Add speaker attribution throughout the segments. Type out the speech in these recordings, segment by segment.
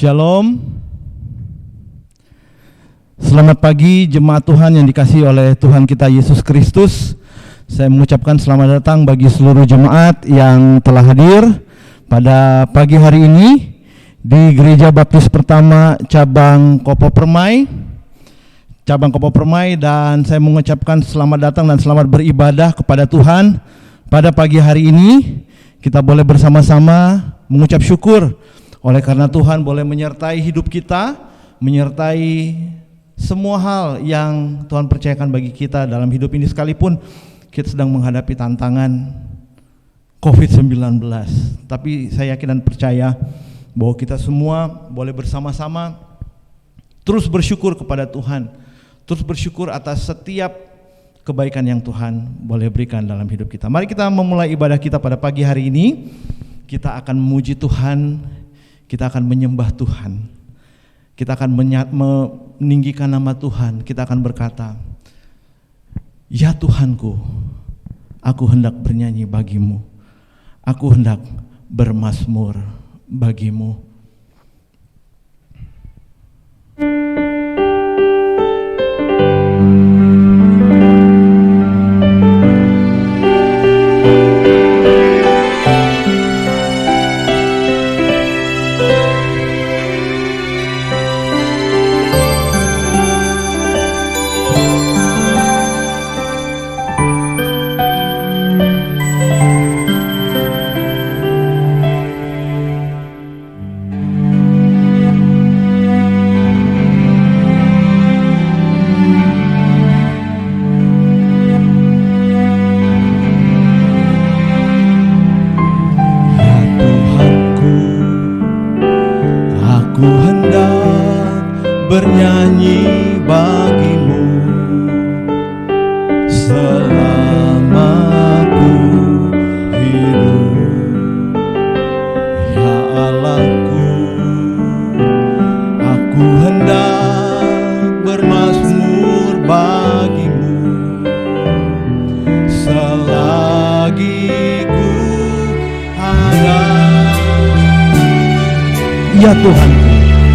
Speaker 1: Shalom. Selamat pagi jemaat Tuhan yang dikasihi oleh Tuhan kita Yesus Kristus. Saya mengucapkan selamat datang bagi seluruh jemaat yang telah hadir pada pagi hari ini di Gereja Baptis Pertama Cabang Kopo Permai. Dan saya mengucapkan selamat datang dan selamat beribadah kepada Tuhan. Pada pagi hari ini kita boleh bersama-sama mengucap syukur oleh karena Tuhan boleh menyertai hidup kita, menyertai semua hal yang Tuhan percayakan bagi kita dalam hidup ini, sekalipun kita sedang menghadapi tantangan COVID-19. Tapi saya yakin dan percaya bahwa kita semua boleh bersama-sama terus bersyukur kepada Tuhan, terus bersyukur atas setiap kebaikan yang Tuhan boleh berikan dalam hidup kita. Mari kita memulai ibadah kita pada pagi hari ini. Kita akan memuji Tuhan, kita akan menyembah Tuhan, kita akan meninggikan nama Tuhan. Kita akan berkata, ya Tuhanku, aku hendak bernyanyi bagimu, aku hendak bermazmur bagimu.
Speaker 2: Bernyanyi bagimu selama ku hidup, ya Allahku. Aku hendak bermazmur bagimu selagi ku ada.
Speaker 1: Ya Tuhan,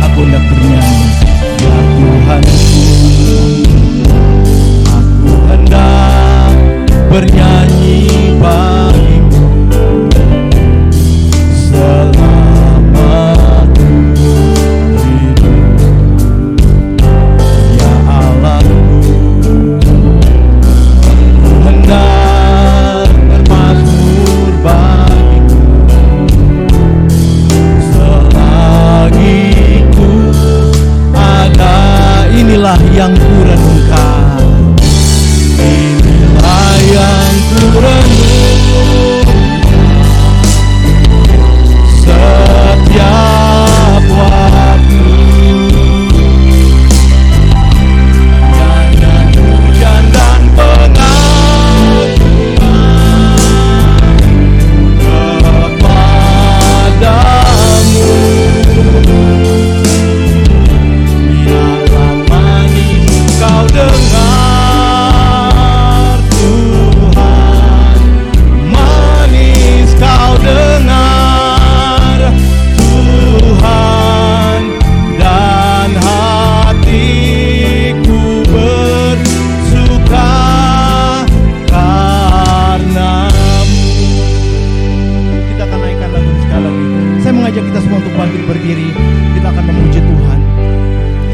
Speaker 1: aku hendak bernyanyi.
Speaker 2: Ya Tuhanku, aku hendak bernyanyi bagimu selama ku hidup, ya Allahku. Aku hendak bermazmur bagimu selagi ku ada. Inilah yang kurenungkan, inilah yang kurenungkan.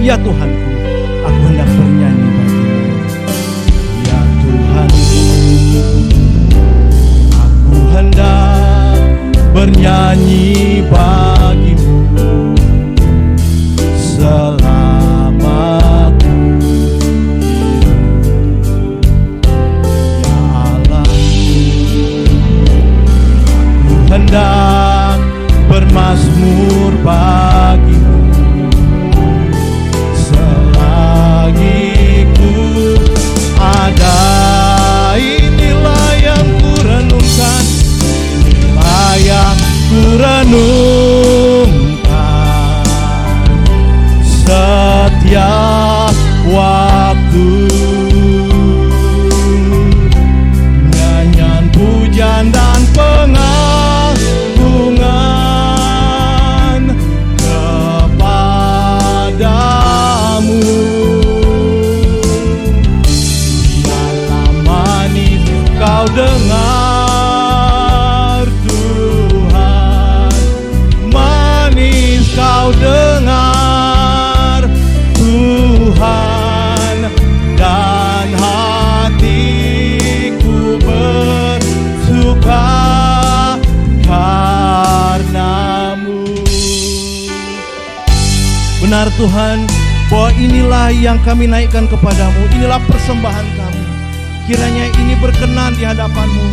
Speaker 1: Ya Tuhanku, aku hendak bernyanyi bagimu. Ya Tuhanku, aku hendak bernyanyi bagimu selama ku hidup. Ya Allahku, aku hendak bermazmur bagimu selagi ku ada. Inilah yang ku renungkan, inilah yang ku renungkan setiap waktu. Nyanyian pujian dan pengagungan kepadamu. Biarlah manis kau dengar Tuhan, manis kau dengar Tuhan, dan hatiku bersuka karenamu. Benar Tuhan, bahwa inilah yang kami naikkan kepadamu, inilah persembahan kami. Kiranya ini berkenan di hadapanmu,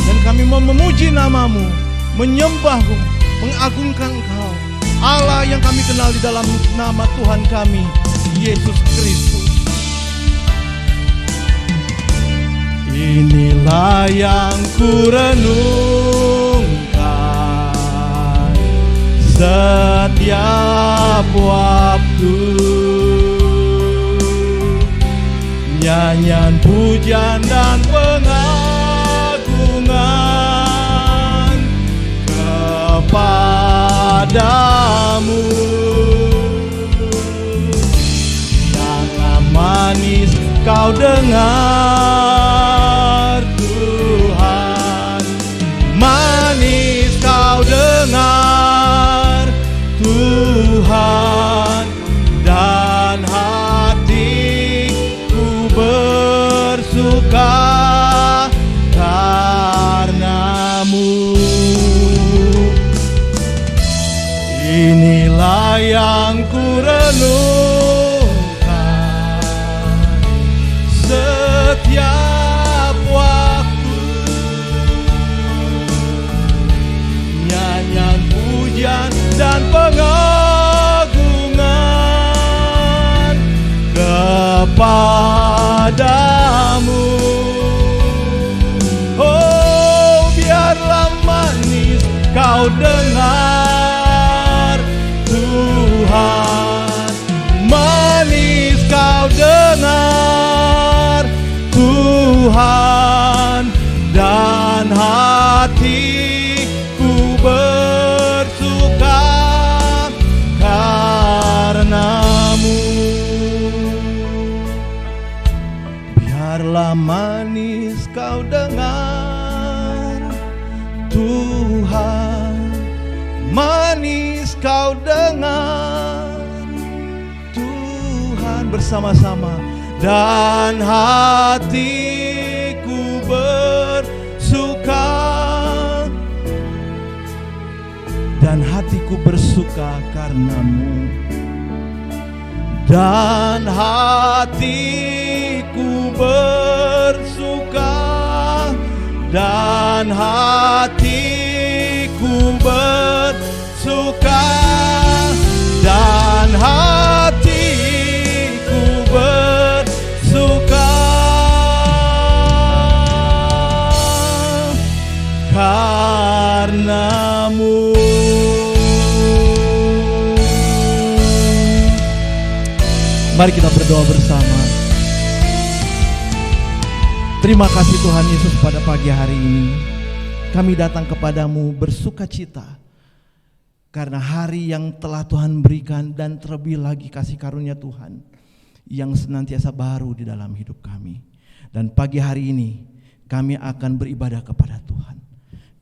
Speaker 1: dan kami mau memuji namamu, menyembahmu, mengagungkan Engkau, Allah yang kami kenal di dalam nama Tuhan kami, Yesus Kristus. Inilah yang ku renungkan setiap waktu. Nyanyian pujian dan pengagungan kepadamu. Biarlah manis kau dengar Tuhan, manis kau dengar Tuhan, dan hatiku bersuka karenamu. Inilah yang ku renungkan setiap waktu. Nyanyian pujian dan pengagungan kepadamu. Oh, biarlah manis kau dengar Tuhan, manis kau dengar Tuhan, dan hatiku bersuka karenamu. Biarlah manis kau dengar Tuhan, manis kau dengar Tuhan, bersama-sama, dan hatiku bersuka, dan hatiku bersuka karenamu, dan hatiku bersuka, dan hatiku bersuka, dan hatiku bersuka karenamu. Mari kita berdoa bersama. Terima kasih Tuhan Yesus, pada pagi hari ini kami datang kepadamu bersuka cita karena hari yang telah Tuhan berikan, dan terlebih lagi kasih karunia Tuhan yang senantiasa baru di dalam hidup kami. Dan pagi hari ini kami akan beribadah kepada Tuhan,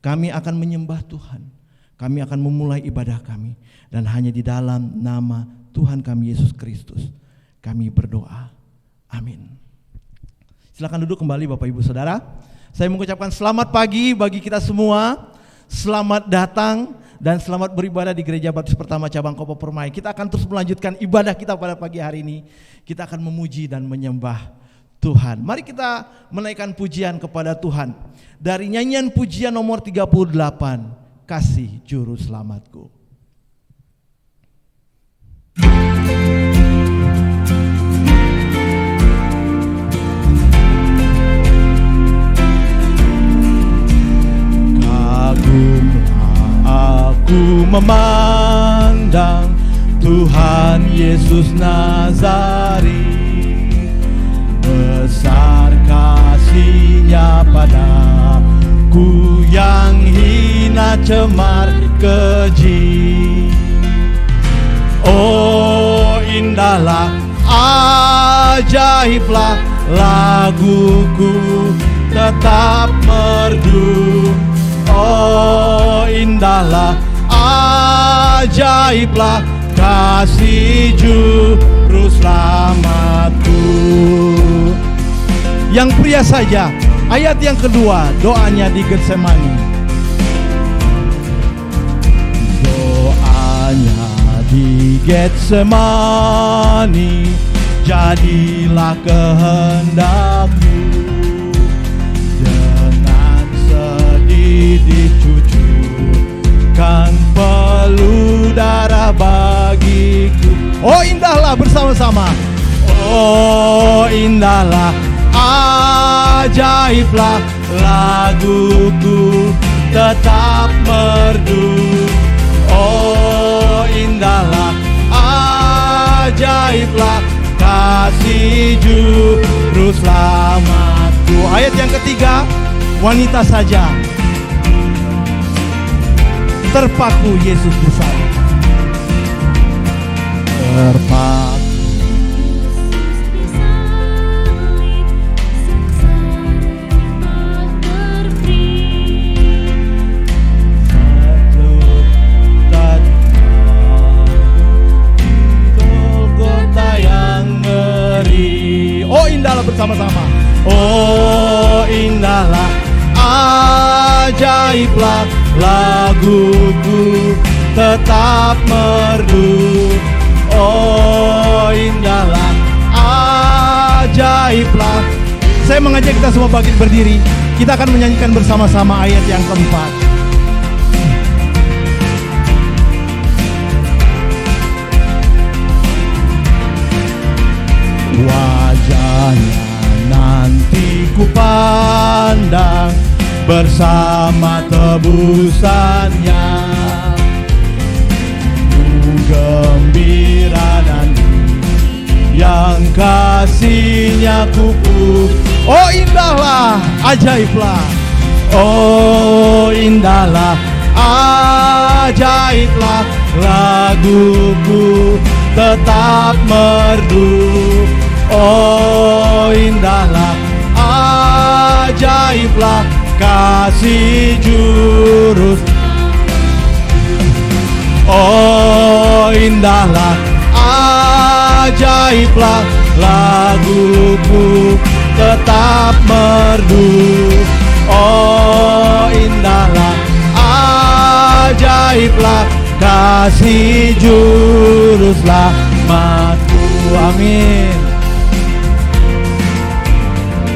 Speaker 1: kami akan menyembah Tuhan, kami akan memulai ibadah kami, dan hanya di dalam nama Tuhan kami Yesus Kristus, kami berdoa. Amin. Silakan duduk kembali Bapak Ibu Saudara. Saya mengucapkan selamat pagi bagi kita semua. Selamat datang dan selamat beribadah di Gereja Baptis Pertama Cabang Kopo Permai. Kita akan terus melanjutkan ibadah kita pada pagi hari ini. Kita akan memuji dan menyembah Tuhan. Mari kita menaikkan pujian kepada Tuhan. Dari nyanyian pujian nomor 38, Kasih Juru Selamatku. Aku memandang Tuhan Yesus Nazari, besar kasih-Nya padaku yang hina cemar keji. Oh indahlah, ajaiblah laguku tetap merdu. Oh indahlah, ajaiblah kasih Juru Selamatku. Yang pria saja, ayat yang kedua, doanya di Getsemani. Doanya di Getsemani, jadilah kehendakmu. Dengan sedih dicucurkan peluh darah bagiku. Oh indahlah bersama-sama. Oh indahlah, ajaiblah laguku tetap merdu. Oh indahlah, ajaiblah kasih Juru Selamatku. Ayat yang ketiga, wanita saja terpaku Yesus bersama. Terpaku oh indahlah bersama-sama. Oh indahlah, ajaiblah laguku tetap merdu. Oh indahlah, ajaiblah. Saya mengajak kita semua bangkit berdiri. Kita akan menyanyikan bersama-sama ayat yang keempat. Wajahnya nanti ku pandang bersama tebusannya, ku gembira dan yang kasih-Nya kupu. Oh indahlah, ajaiblah. Oh indahlah, ajaiblah laguku tetap merdu. Oh indahlah, ajaiblah kasih Juru. Oh indahlah, ajaiblah laguku tetap merdu. Oh indahlah, ajaiblah kasih Juru Selamatku. Amin.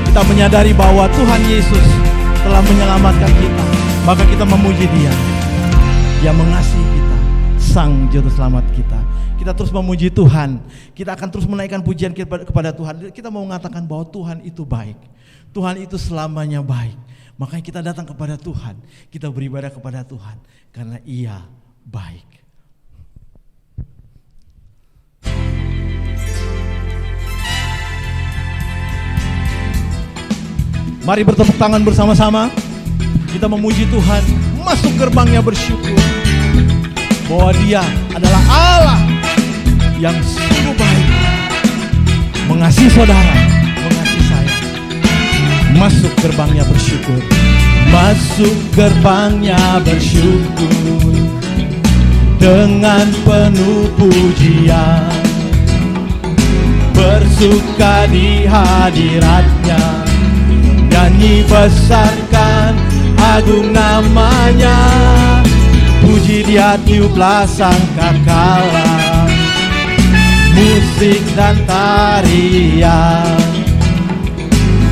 Speaker 1: Kita menyadari bahwa Tuhan Yesus telah menyelamatkan kita, maka kita memuji Dia. Dia mengasihi kita, Sang Juru Selamat kita. Kita terus memuji Tuhan. Kita akan terus menaikkan pujian kepada Tuhan. Kita mau mengatakan bahwa Tuhan itu baik. Tuhan itu selamanya baik. Makanya kita datang kepada Tuhan. Kita beribadah kepada Tuhan karena Ia baik. Mari bertepuk tangan bersama-sama. Kita memuji Tuhan, masuk gerbangnya bersyukur bahwa Dia adalah Allah yang sungguh baik, mengasihi saudara, mengasihi saya. Masuk gerbangnya bersyukur, masuk gerbangnya bersyukur,
Speaker 2: dengan penuh pujian, bersuka di hadiratnya, nyanyi besarkan agung namanya, puji dia tiuplah sangkakala, musik dan tarian,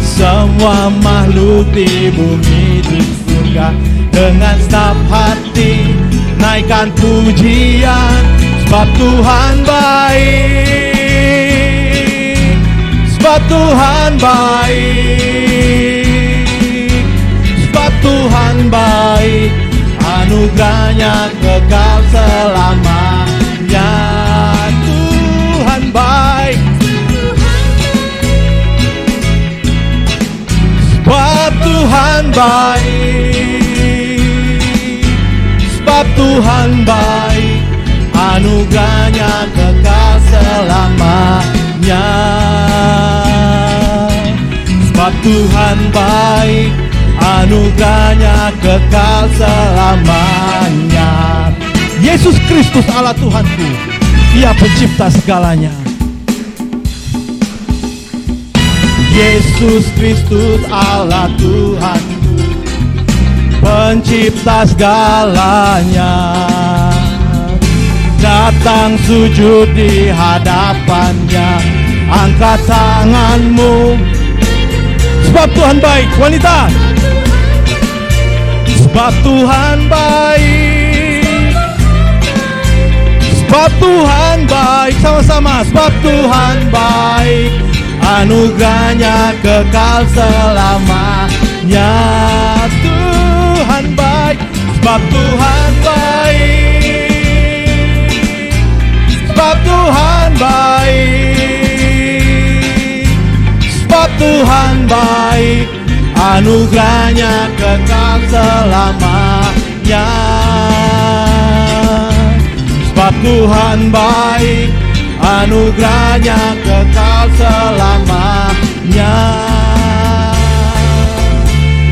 Speaker 2: semua makhluk di bumi di surga dengan segenap hati naikkan pujian, sebab Tuhan baik, sebab Tuhan baik, sebab Tuhan baik, anugerahnya kekal selamanya. Tuhan baik, sebab Tuhan baik, sebab Tuhan baik, anugerahnya kekal selamanya. Sebab Tuhan baik, anugerahnya kekal selamanya. Yesus Kristus Allah Tuhanku, Dia pencipta segalanya. Yesus Kristus Allah Tuhanku, pencipta segalanya. Datang sujud di hadapannya, angkat tanganmu, sebab Tuhan baik. Wanita, sebab Tuhan baik, sebab Tuhan baik. Sama-sama, sebab Tuhan baik, anugerahnya kekal selamanya. Tuhan baik, sebab Tuhan baik, sebab Tuhan baik, sebab Tuhan baik, anugerahnya kekal selamanya. Sebab Tuhan baik, anugerahnya kekal selamanya.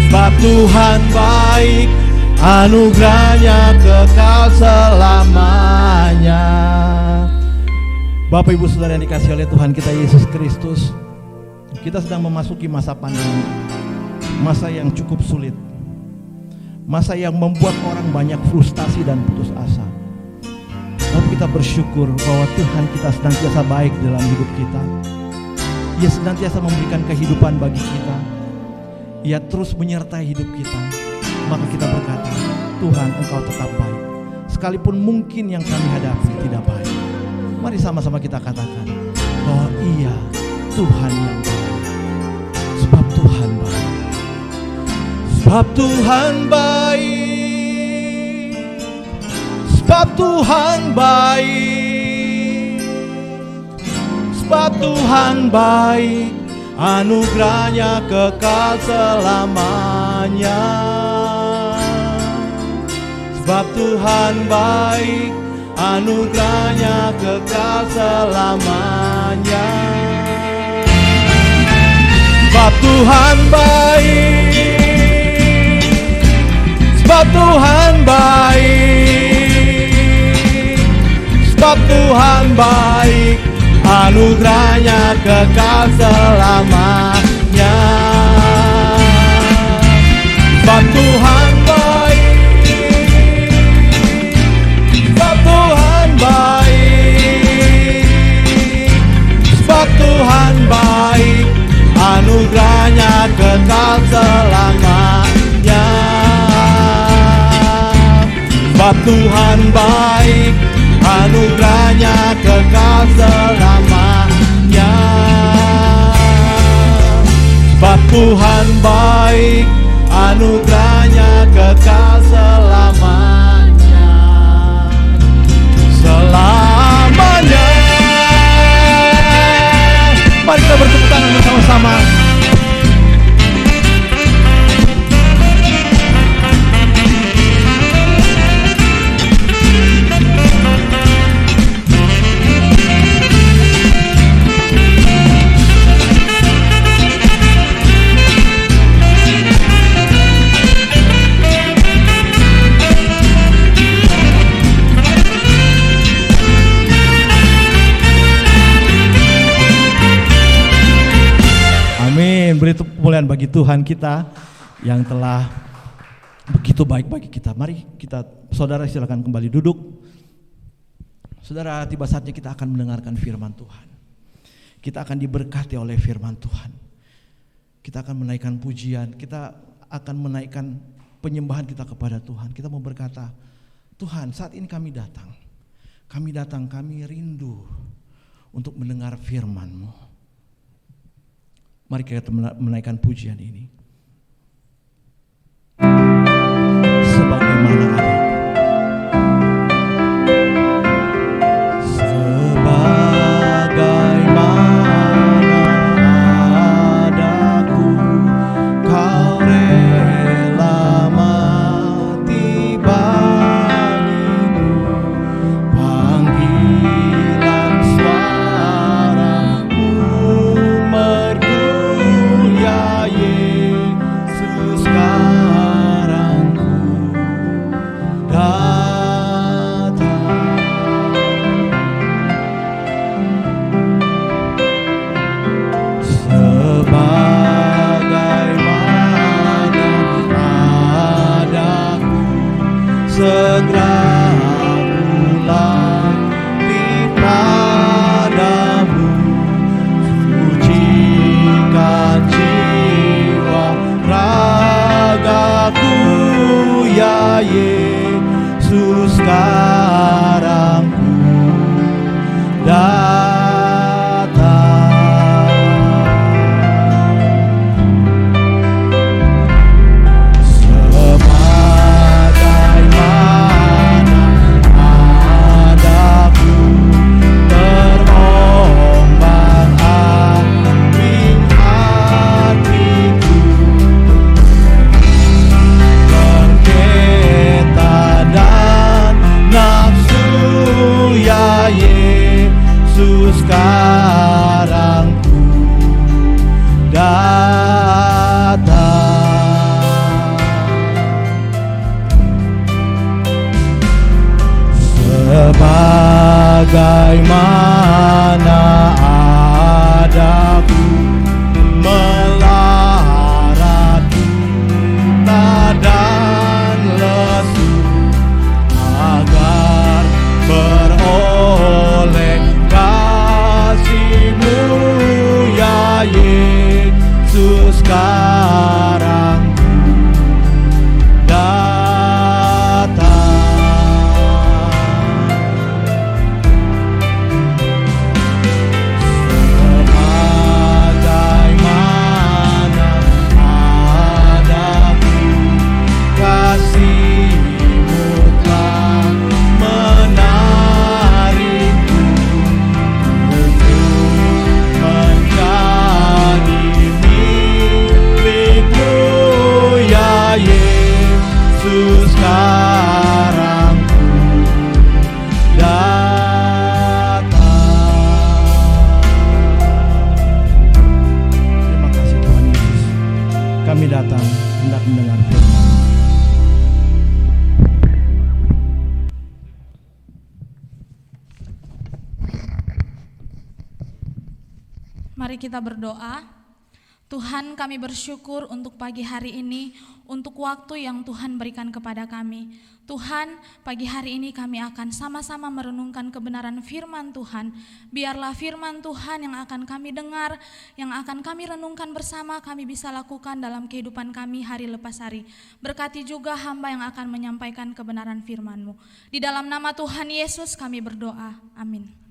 Speaker 2: Sebab Tuhan baik, anugerahnya kekal selamanya. Bapak Ibu Saudara yang dikasihi oleh Tuhan kita Yesus Kristus, kita sedang memasuki masa pandemi, masa yang cukup sulit, masa yang membuat orang banyak frustasi dan putus asa. Tapi kita bersyukur bahwa Tuhan kita senantiasa baik dalam hidup kita. Ia senantiasa memberikan kehidupan bagi kita. Ia terus menyertai hidup kita. Maka kita berkata, Tuhan Engkau tetap baik, sekalipun mungkin yang kami hadapi tidak baik. Mari sama-sama kita katakan bahwa Ia Tuhan yang baik. Sebab Tuhan baik, sebab Tuhan baik, sebab Tuhan baik, sebab Tuhan baik, anugerahnya kekal selamanya. Sebab Tuhan baik, anugerahnya kekal selamanya. Sebab Tuhan baik, sebab Tuhan baik, sebab Tuhan baik, anugerahnya kekal selamanya. Sebab Tuhan baik, sebab Tuhan baik, sebab Tuhan baik, anugerahnya kekal selamanya. Sebab Tuhan baik, anugerahnya kekal selamanya. Sebab Tuhan baik, anugerahnya kekal selamanya. Selamanya. Mari kita bertepuk tangan bersama-sama.
Speaker 1: kemuliaan bagi Tuhan kita yang telah begitu baik bagi kita. Mari kita, saudara silakan kembali duduk. Saudara, tiba saatnya kita akan mendengarkan firman Tuhan. Kita akan diberkati oleh firman Tuhan. Kita akan menaikkan pujian, kita akan menaikkan penyembahan kita kepada Tuhan. Kita mau berkata, Tuhan, saat ini kami datang, kami rindu untuk mendengar firman-Mu. Mari kita menaikkan pujian ini. Sebagaimana ada. Bagaimana adaku melarat dan lesu agar beroleh kasih-Mu ya Yesus, sekarang datang hendak mendengar firman.
Speaker 3: Mari kita berdoa. Tuhan, kami bersyukur untuk pagi hari ini, untuk waktu yang Tuhan berikan kepada kami. Tuhan, pagi hari ini kami akan sama-sama merenungkan kebenaran firman Tuhan. Biarlah firman Tuhan yang akan kami dengar, yang akan kami renungkan bersama, kami bisa lakukan dalam kehidupan kami hari lepas hari. Berkati juga hamba yang akan menyampaikan kebenaran firman-Mu. Di dalam nama Tuhan Yesus kami berdoa. Amin.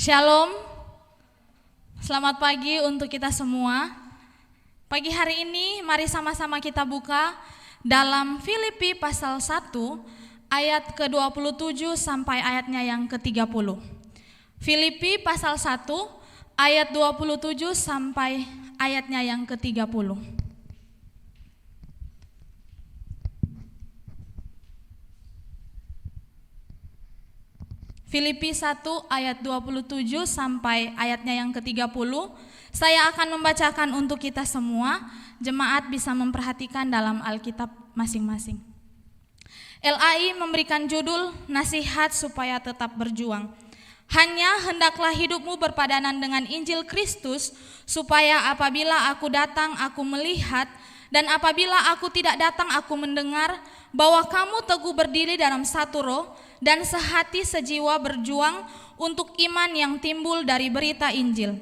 Speaker 3: Shalom, selamat pagi untuk kita semua. Pagi hari ini mari sama-sama kita buka dalam Filipi pasal 1 ayat ke-27 sampai ayatnya yang ke-30. Filipi pasal 1 ayat 27 sampai ayatnya yang ke-30. Filipi 1 ayat 27 sampai ayatnya yang ke-30. Saya akan membacakan untuk kita semua. Jemaat bisa memperhatikan dalam Alkitab masing-masing. LAI memberikan judul Nasihat Supaya Tetap Berjuang. Hanya hendaklah hidupmu berpadanan dengan Injil Kristus, supaya apabila aku datang aku melihat, dan apabila aku tidak datang aku mendengar, bahwa kamu teguh berdiri dalam satu roh dan sehati sejiwa berjuang untuk iman yang timbul dari berita Injil,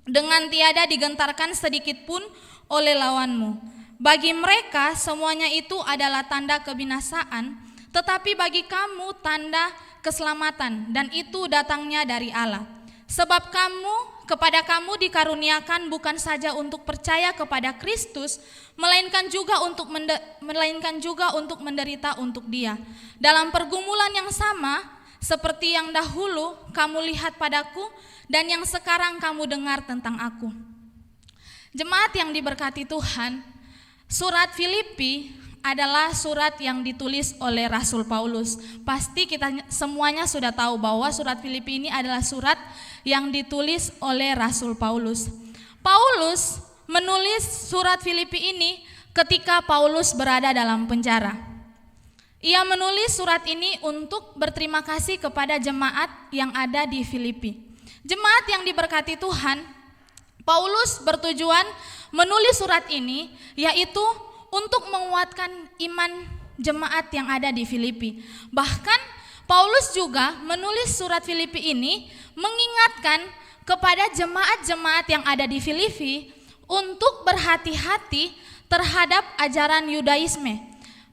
Speaker 3: dengan tiada digentarkan sedikit pun oleh lawanmu. Bagi mereka semuanya itu adalah tanda kebinasaan, tetapi bagi kamu tanda keselamatan, dan itu datangnya dari Allah. Sebab kepada kamu dikaruniakan bukan saja untuk percaya kepada Kristus, melainkan juga untuk menderita untuk Dia. Dalam pergumulan yang sama seperti yang dahulu kamu lihat padaku dan yang sekarang kamu dengar tentang aku. Jemaat yang diberkati Tuhan, surat Filipi adalah surat yang ditulis oleh Rasul Paulus. Pasti kita semuanya sudah tahu bahwa surat Filipi ini adalah surat yang ditulis oleh Rasul Paulus. Paulus menulis surat Filipi ini ketika Paulus berada dalam penjara. Ia menulis surat ini untuk berterima kasih kepada jemaat yang ada di Filipi. Jemaat yang diberkati Tuhan, Paulus bertujuan menulis surat ini yaitu untuk menguatkan iman jemaat yang ada di Filipi. Bahkan Paulus juga menulis surat Filipi ini mengingatkan kepada jemaat-jemaat yang ada di Filipi untuk berhati-hati terhadap ajaran Yudaisme.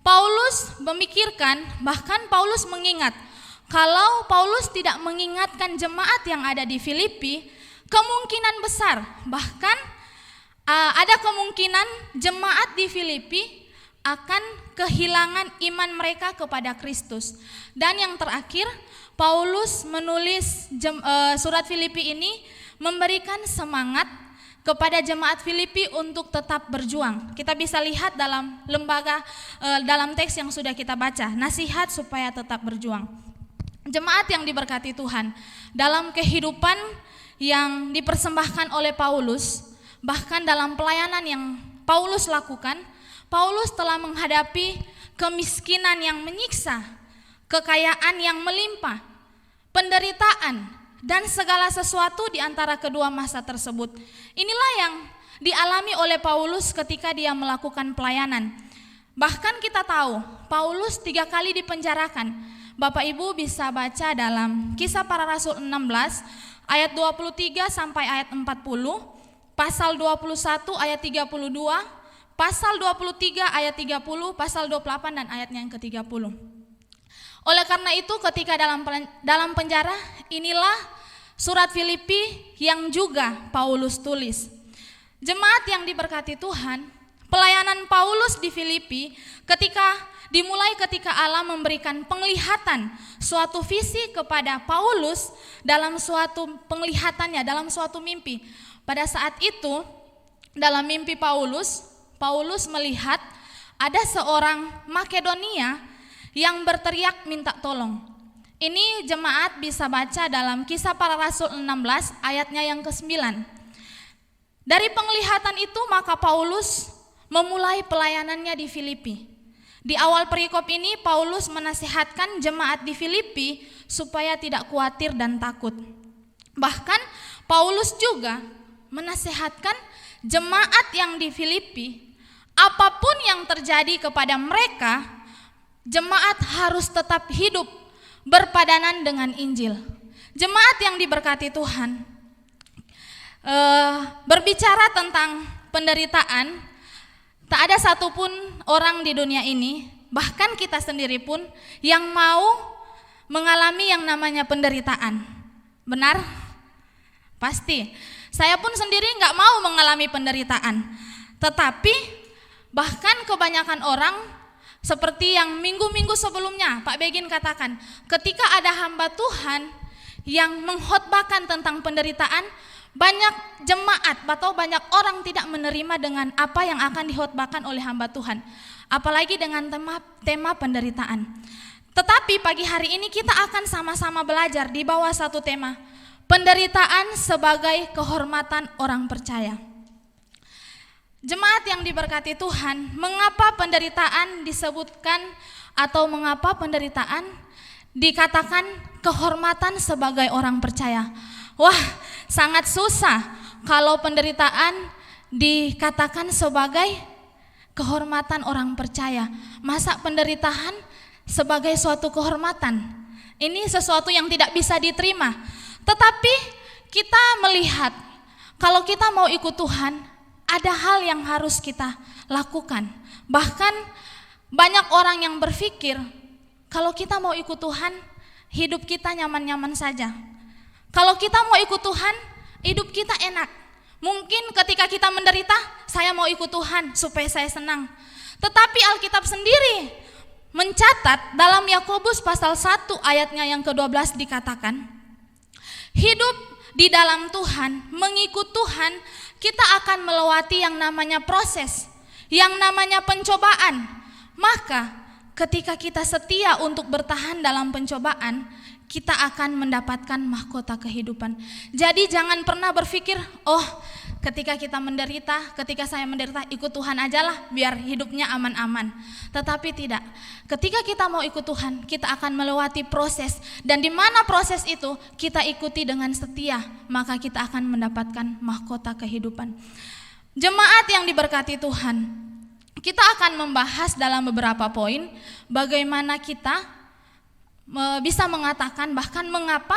Speaker 3: Paulus memikirkan, bahkan Paulus mengingat, kalau Paulus tidak mengingatkan jemaat yang ada di Filipi, kemungkinan besar, bahkan ada kemungkinan jemaat di Filipi akan kehilangan iman mereka kepada Kristus. Dan yang terakhir, Paulus menulis surat Filipi ini memberikan semangat kepada jemaat Filipi untuk tetap berjuang. Kita bisa lihat dalam dalam teks yang sudah kita baca, nasihat supaya tetap berjuang. Jemaat yang diberkati Tuhan, dalam kehidupan yang dipersembahkan oleh Paulus, bahkan dalam pelayanan yang Paulus lakukan, Paulus telah menghadapi kemiskinan yang menyiksa, kekayaan yang melimpah, penderitaan, dan segala sesuatu di antara kedua masa tersebut. Inilah yang dialami oleh Paulus ketika dia melakukan pelayanan. Bahkan kita tahu, Paulus 3 kali dipenjarakan. Bapak Ibu bisa baca dalam Kisah Para Rasul 16 ayat 23 sampai ayat 40, Pasal 21 ayat 32, Pasal 23 ayat 30, Pasal 28 dan ayatnya yang ke-30. Oleh karena itu ketika dalam penjara, inilah surat Filipi yang juga Paulus tulis. Jemaat yang diberkati Tuhan, pelayanan Paulus di Filipi dimulai ketika Allah memberikan penglihatan suatu visi kepada Paulus dalam suatu penglihatannya, dalam suatu mimpi. Pada saat itu, dalam mimpi Paulus melihat ada seorang Makedonia yang berteriak minta tolong. Ini jemaat bisa baca dalam Kisah Para Rasul 16 ayatnya yang ke-9. Dari penglihatan itu maka Paulus memulai pelayanannya di Filipi. Di awal perikop ini Paulus menasihatkan jemaat di Filipi supaya tidak khawatir dan takut. Bahkan Paulus juga menasihatkan jemaat yang di Filipi, apapun yang terjadi kepada mereka, jemaat harus tetap hidup berpadanan dengan Injil. Jemaat yang diberkati Tuhan, berbicara tentang penderitaan, tak ada satupun orang di dunia ini, bahkan kita sendiri pun, yang mau mengalami yang namanya penderitaan. Benar? Pasti. Saya pun sendiri nggak mau mengalami penderitaan. Tetapi bahkan kebanyakan orang seperti yang minggu-minggu sebelumnya Pak Begin katakan, ketika ada hamba Tuhan yang mengkhotbahkan tentang penderitaan, banyak jemaat atau banyak orang tidak menerima dengan apa yang akan dikhotbahkan oleh hamba Tuhan, apalagi dengan tema penderitaan. Tetapi pagi hari ini kita akan sama-sama belajar di bawah satu tema, penderitaan sebagai kehormatan orang percaya. Jemaat yang diberkati Tuhan, mengapa penderitaan disebutkan atau mengapa penderitaan dikatakan kehormatan sebagai orang percaya? Wah, sangat susah kalau penderitaan dikatakan sebagai kehormatan orang percaya. Masa penderitaan sebagai suatu kehormatan? Ini sesuatu yang tidak bisa diterima. Tetapi kita melihat kalau kita mau ikut Tuhan, ada hal yang harus kita lakukan. Bahkan banyak orang yang berpikir kalau kita mau ikut Tuhan, hidup kita nyaman-nyaman saja. Kalau kita mau ikut Tuhan, hidup kita enak. Mungkin ketika kita menderita, saya mau ikut Tuhan supaya saya senang. Tetapi Alkitab sendiri mencatat dalam Yakobus pasal 1 ayatnya yang ke-12 dikatakan, hidup di dalam Tuhan, mengikut Tuhan, kita akan melewati yang namanya proses, yang namanya pencobaan. Maka ketika kita setia untuk bertahan dalam pencobaan, kita akan mendapatkan mahkota kehidupan. Jadi jangan pernah berpikir, oh ketika kita menderita, ketika saya menderita ikut Tuhan ajalah biar hidupnya aman-aman. Tetapi tidak. Ketika kita mau ikut Tuhan, kita akan melewati proses, dan di mana proses itu kita ikuti dengan setia, maka kita akan mendapatkan mahkota kehidupan. Jemaat yang diberkati Tuhan, kita akan membahas dalam beberapa poin bagaimana kita bisa mengatakan bahkan mengapa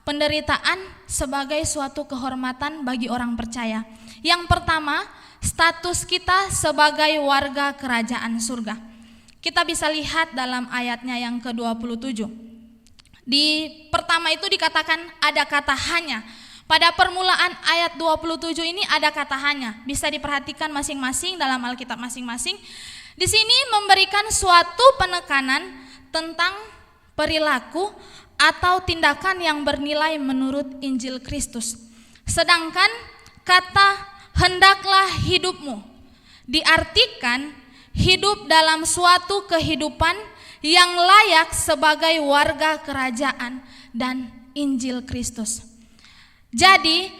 Speaker 3: penderitaan sebagai suatu kehormatan bagi orang percaya. Yang pertama, status kita sebagai warga kerajaan surga. Kita bisa lihat dalam ayatnya yang ke-27. Di pertama itu dikatakan ada kata hanya. Pada permulaan ayat 27 ini ada kata hanya. Bisa diperhatikan masing-masing dalam Alkitab masing-masing. Di sini memberikan suatu penekanan tentang perilaku atau tindakan yang bernilai menurut Injil Kristus. Sedangkan kata hendaklah hidupmu diartikan hidup dalam suatu kehidupan yang layak sebagai warga kerajaan dan Injil Kristus. Jadi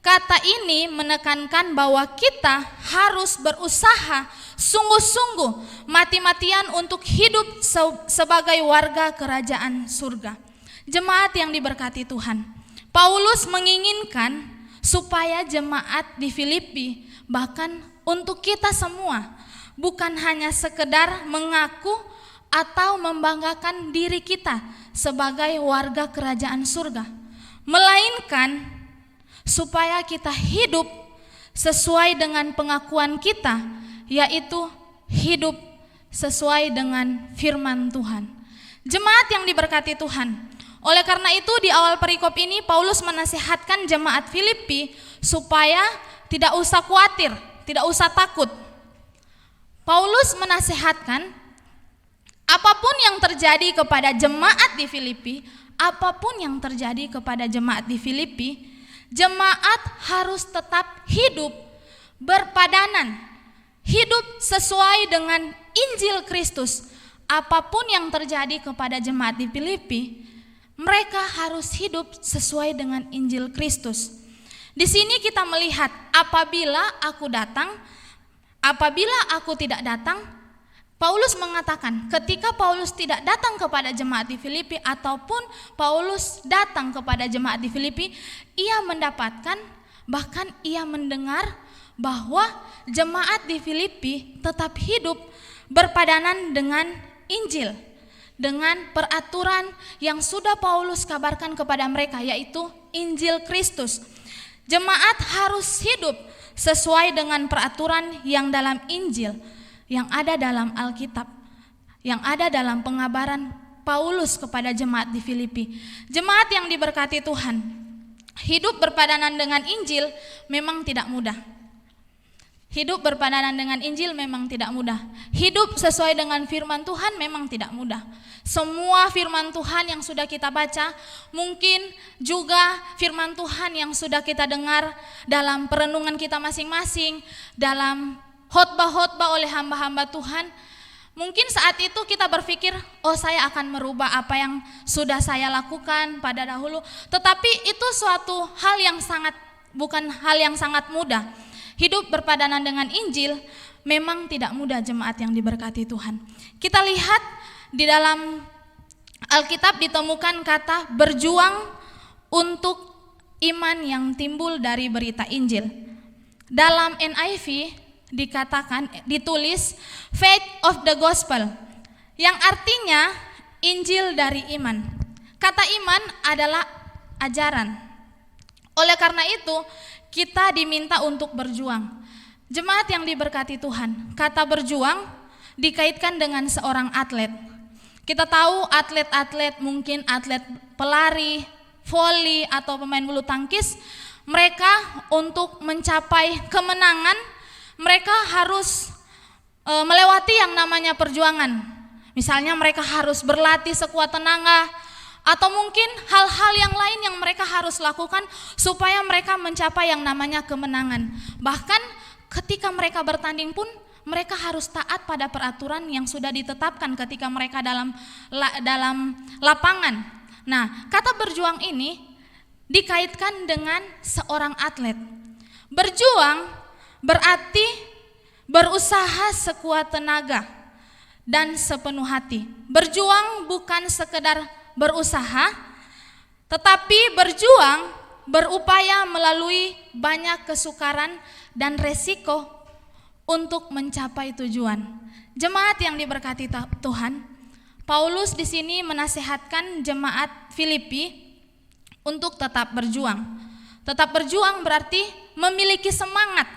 Speaker 3: kata ini menekankan bahwa kita harus berusaha sungguh-sungguh, mati-matian untuk hidup sebagai warga kerajaan surga. Jemaat yang diberkati Tuhan, Paulus menginginkan supaya jemaat di Filipi, bahkan untuk kita semua, bukan hanya sekedar mengaku atau membanggakan diri kita sebagai warga kerajaan surga, melainkan supaya kita hidup sesuai dengan pengakuan kita, yaitu hidup sesuai dengan firman Tuhan. Jemaat yang diberkati Tuhan, oleh karena itu di awal perikop ini Paulus menasihatkan jemaat Filipi supaya tidak usah khawatir, tidak usah takut. Paulus menasihatkan apapun yang terjadi kepada jemaat di Filipi, apapun yang terjadi kepada jemaat di Filipi, jemaat harus tetap hidup berpadanan, hidup sesuai dengan Injil Kristus. Apapun yang terjadi kepada jemaat di Filipi, mereka harus hidup sesuai dengan Injil Kristus. Di sini kita melihat apabila aku datang, apabila aku tidak datang, Paulus mengatakan ketika Paulus tidak datang kepada jemaat di Filipi ataupun Paulus datang kepada jemaat di Filipi, ia mendapatkan, bahkan ia mendengar bahwa jemaat di Filipi tetap hidup berpadanan dengan Injil, dengan peraturan yang sudah Paulus kabarkan kepada mereka, yaitu Injil Kristus. Jemaat harus hidup sesuai dengan peraturan yang dalam Injil, yang ada dalam Alkitab, yang ada dalam pengabaran Paulus kepada jemaat di Filipi. Jemaat yang diberkati Tuhan, hidup berpadanan dengan Injil memang tidak mudah. Hidup berpadanan dengan Injil memang tidak mudah. Hidup sesuai dengan firman Tuhan memang tidak mudah. Semua firman Tuhan yang sudah kita baca, mungkin juga firman Tuhan yang sudah kita dengar dalam perenungan kita masing-masing, dalam khotbah-khotbah oleh hamba-hamba Tuhan, mungkin saat itu kita berpikir, oh saya akan merubah apa yang sudah saya lakukan pada dahulu. Tetapi itu suatu hal yang bukan hal yang sangat mudah. Hidup berpadanan dengan Injil memang tidak mudah, jemaat yang diberkati Tuhan. Kita lihat di dalam Alkitab ditemukan kata berjuang untuk iman yang timbul dari berita Injil. Dalam NIV ditulis faith of the gospel, yang artinya Injil dari iman. Kata iman adalah ajaran. Oleh karena itu, kita diminta untuk berjuang. Jemaat yang diberkati Tuhan, kata berjuang dikaitkan dengan seorang atlet. Kita tahu atlet-atlet, mungkin atlet pelari, voli, atau pemain bulu tangkis, mereka untuk mencapai kemenangan, mereka harus melewati yang namanya perjuangan. Misalnya mereka harus berlatih sekuat tenaga, atau mungkin hal-hal yang lain yang mereka harus lakukan supaya mereka mencapai yang namanya kemenangan. Bahkan ketika mereka bertanding pun mereka harus taat pada peraturan yang sudah ditetapkan ketika mereka dalam lapangan. Nah, kata berjuang ini dikaitkan dengan seorang atlet. Berjuang berarti berusaha sekuat tenaga dan sepenuh hati. Berjuang bukan sekedar berusaha, tetapi berjuang berupaya melalui banyak kesukaran dan resiko untuk mencapai tujuan. Jemaat yang diberkati Tuhan, Paulus di sini menasehatkan jemaat Filipi untuk tetap berjuang. Tetap berjuang berarti memiliki semangat,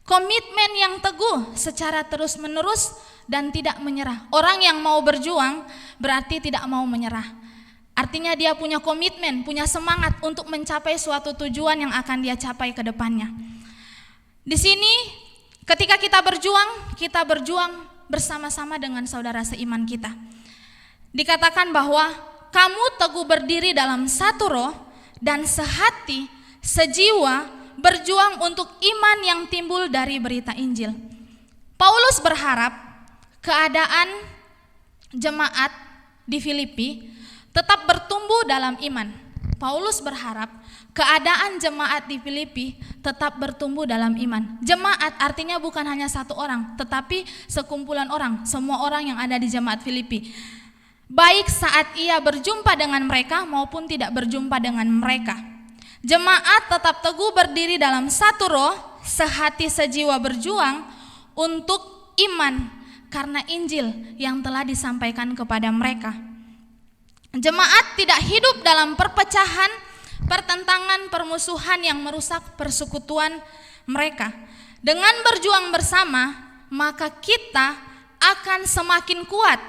Speaker 3: komitmen yang teguh secara terus-menerus dan tidak menyerah. Orang yang mau berjuang berarti tidak mau menyerah. Artinya dia punya komitmen, punya semangat untuk mencapai suatu tujuan yang akan dia capai ke depannya. Di sini ketika kita berjuang bersama-sama dengan saudara seiman kita. Dikatakan bahwa kamu teguh berdiri dalam satu roh dan sehati, sejiwa, berjuang untuk iman yang timbul dari berita Injil. Paulus berharap keadaan jemaat di Filipi tetap bertumbuh dalam iman. Paulus berharap keadaan jemaat di Filipi tetap bertumbuh dalam iman. Jemaat artinya bukan hanya satu orang, tetapi sekumpulan orang, semua orang yang ada di jemaat Filipi. Baik saat ia berjumpa dengan mereka maupun tidak berjumpa dengan mereka. Jemaat tetap teguh berdiri dalam satu roh, sehati sejiwa berjuang untuk iman karena Injil yang telah disampaikan kepada mereka. Jemaat tidak hidup dalam perpecahan, pertentangan, permusuhan yang merusak persekutuan mereka. Dengan berjuang bersama, maka kita akan semakin kuat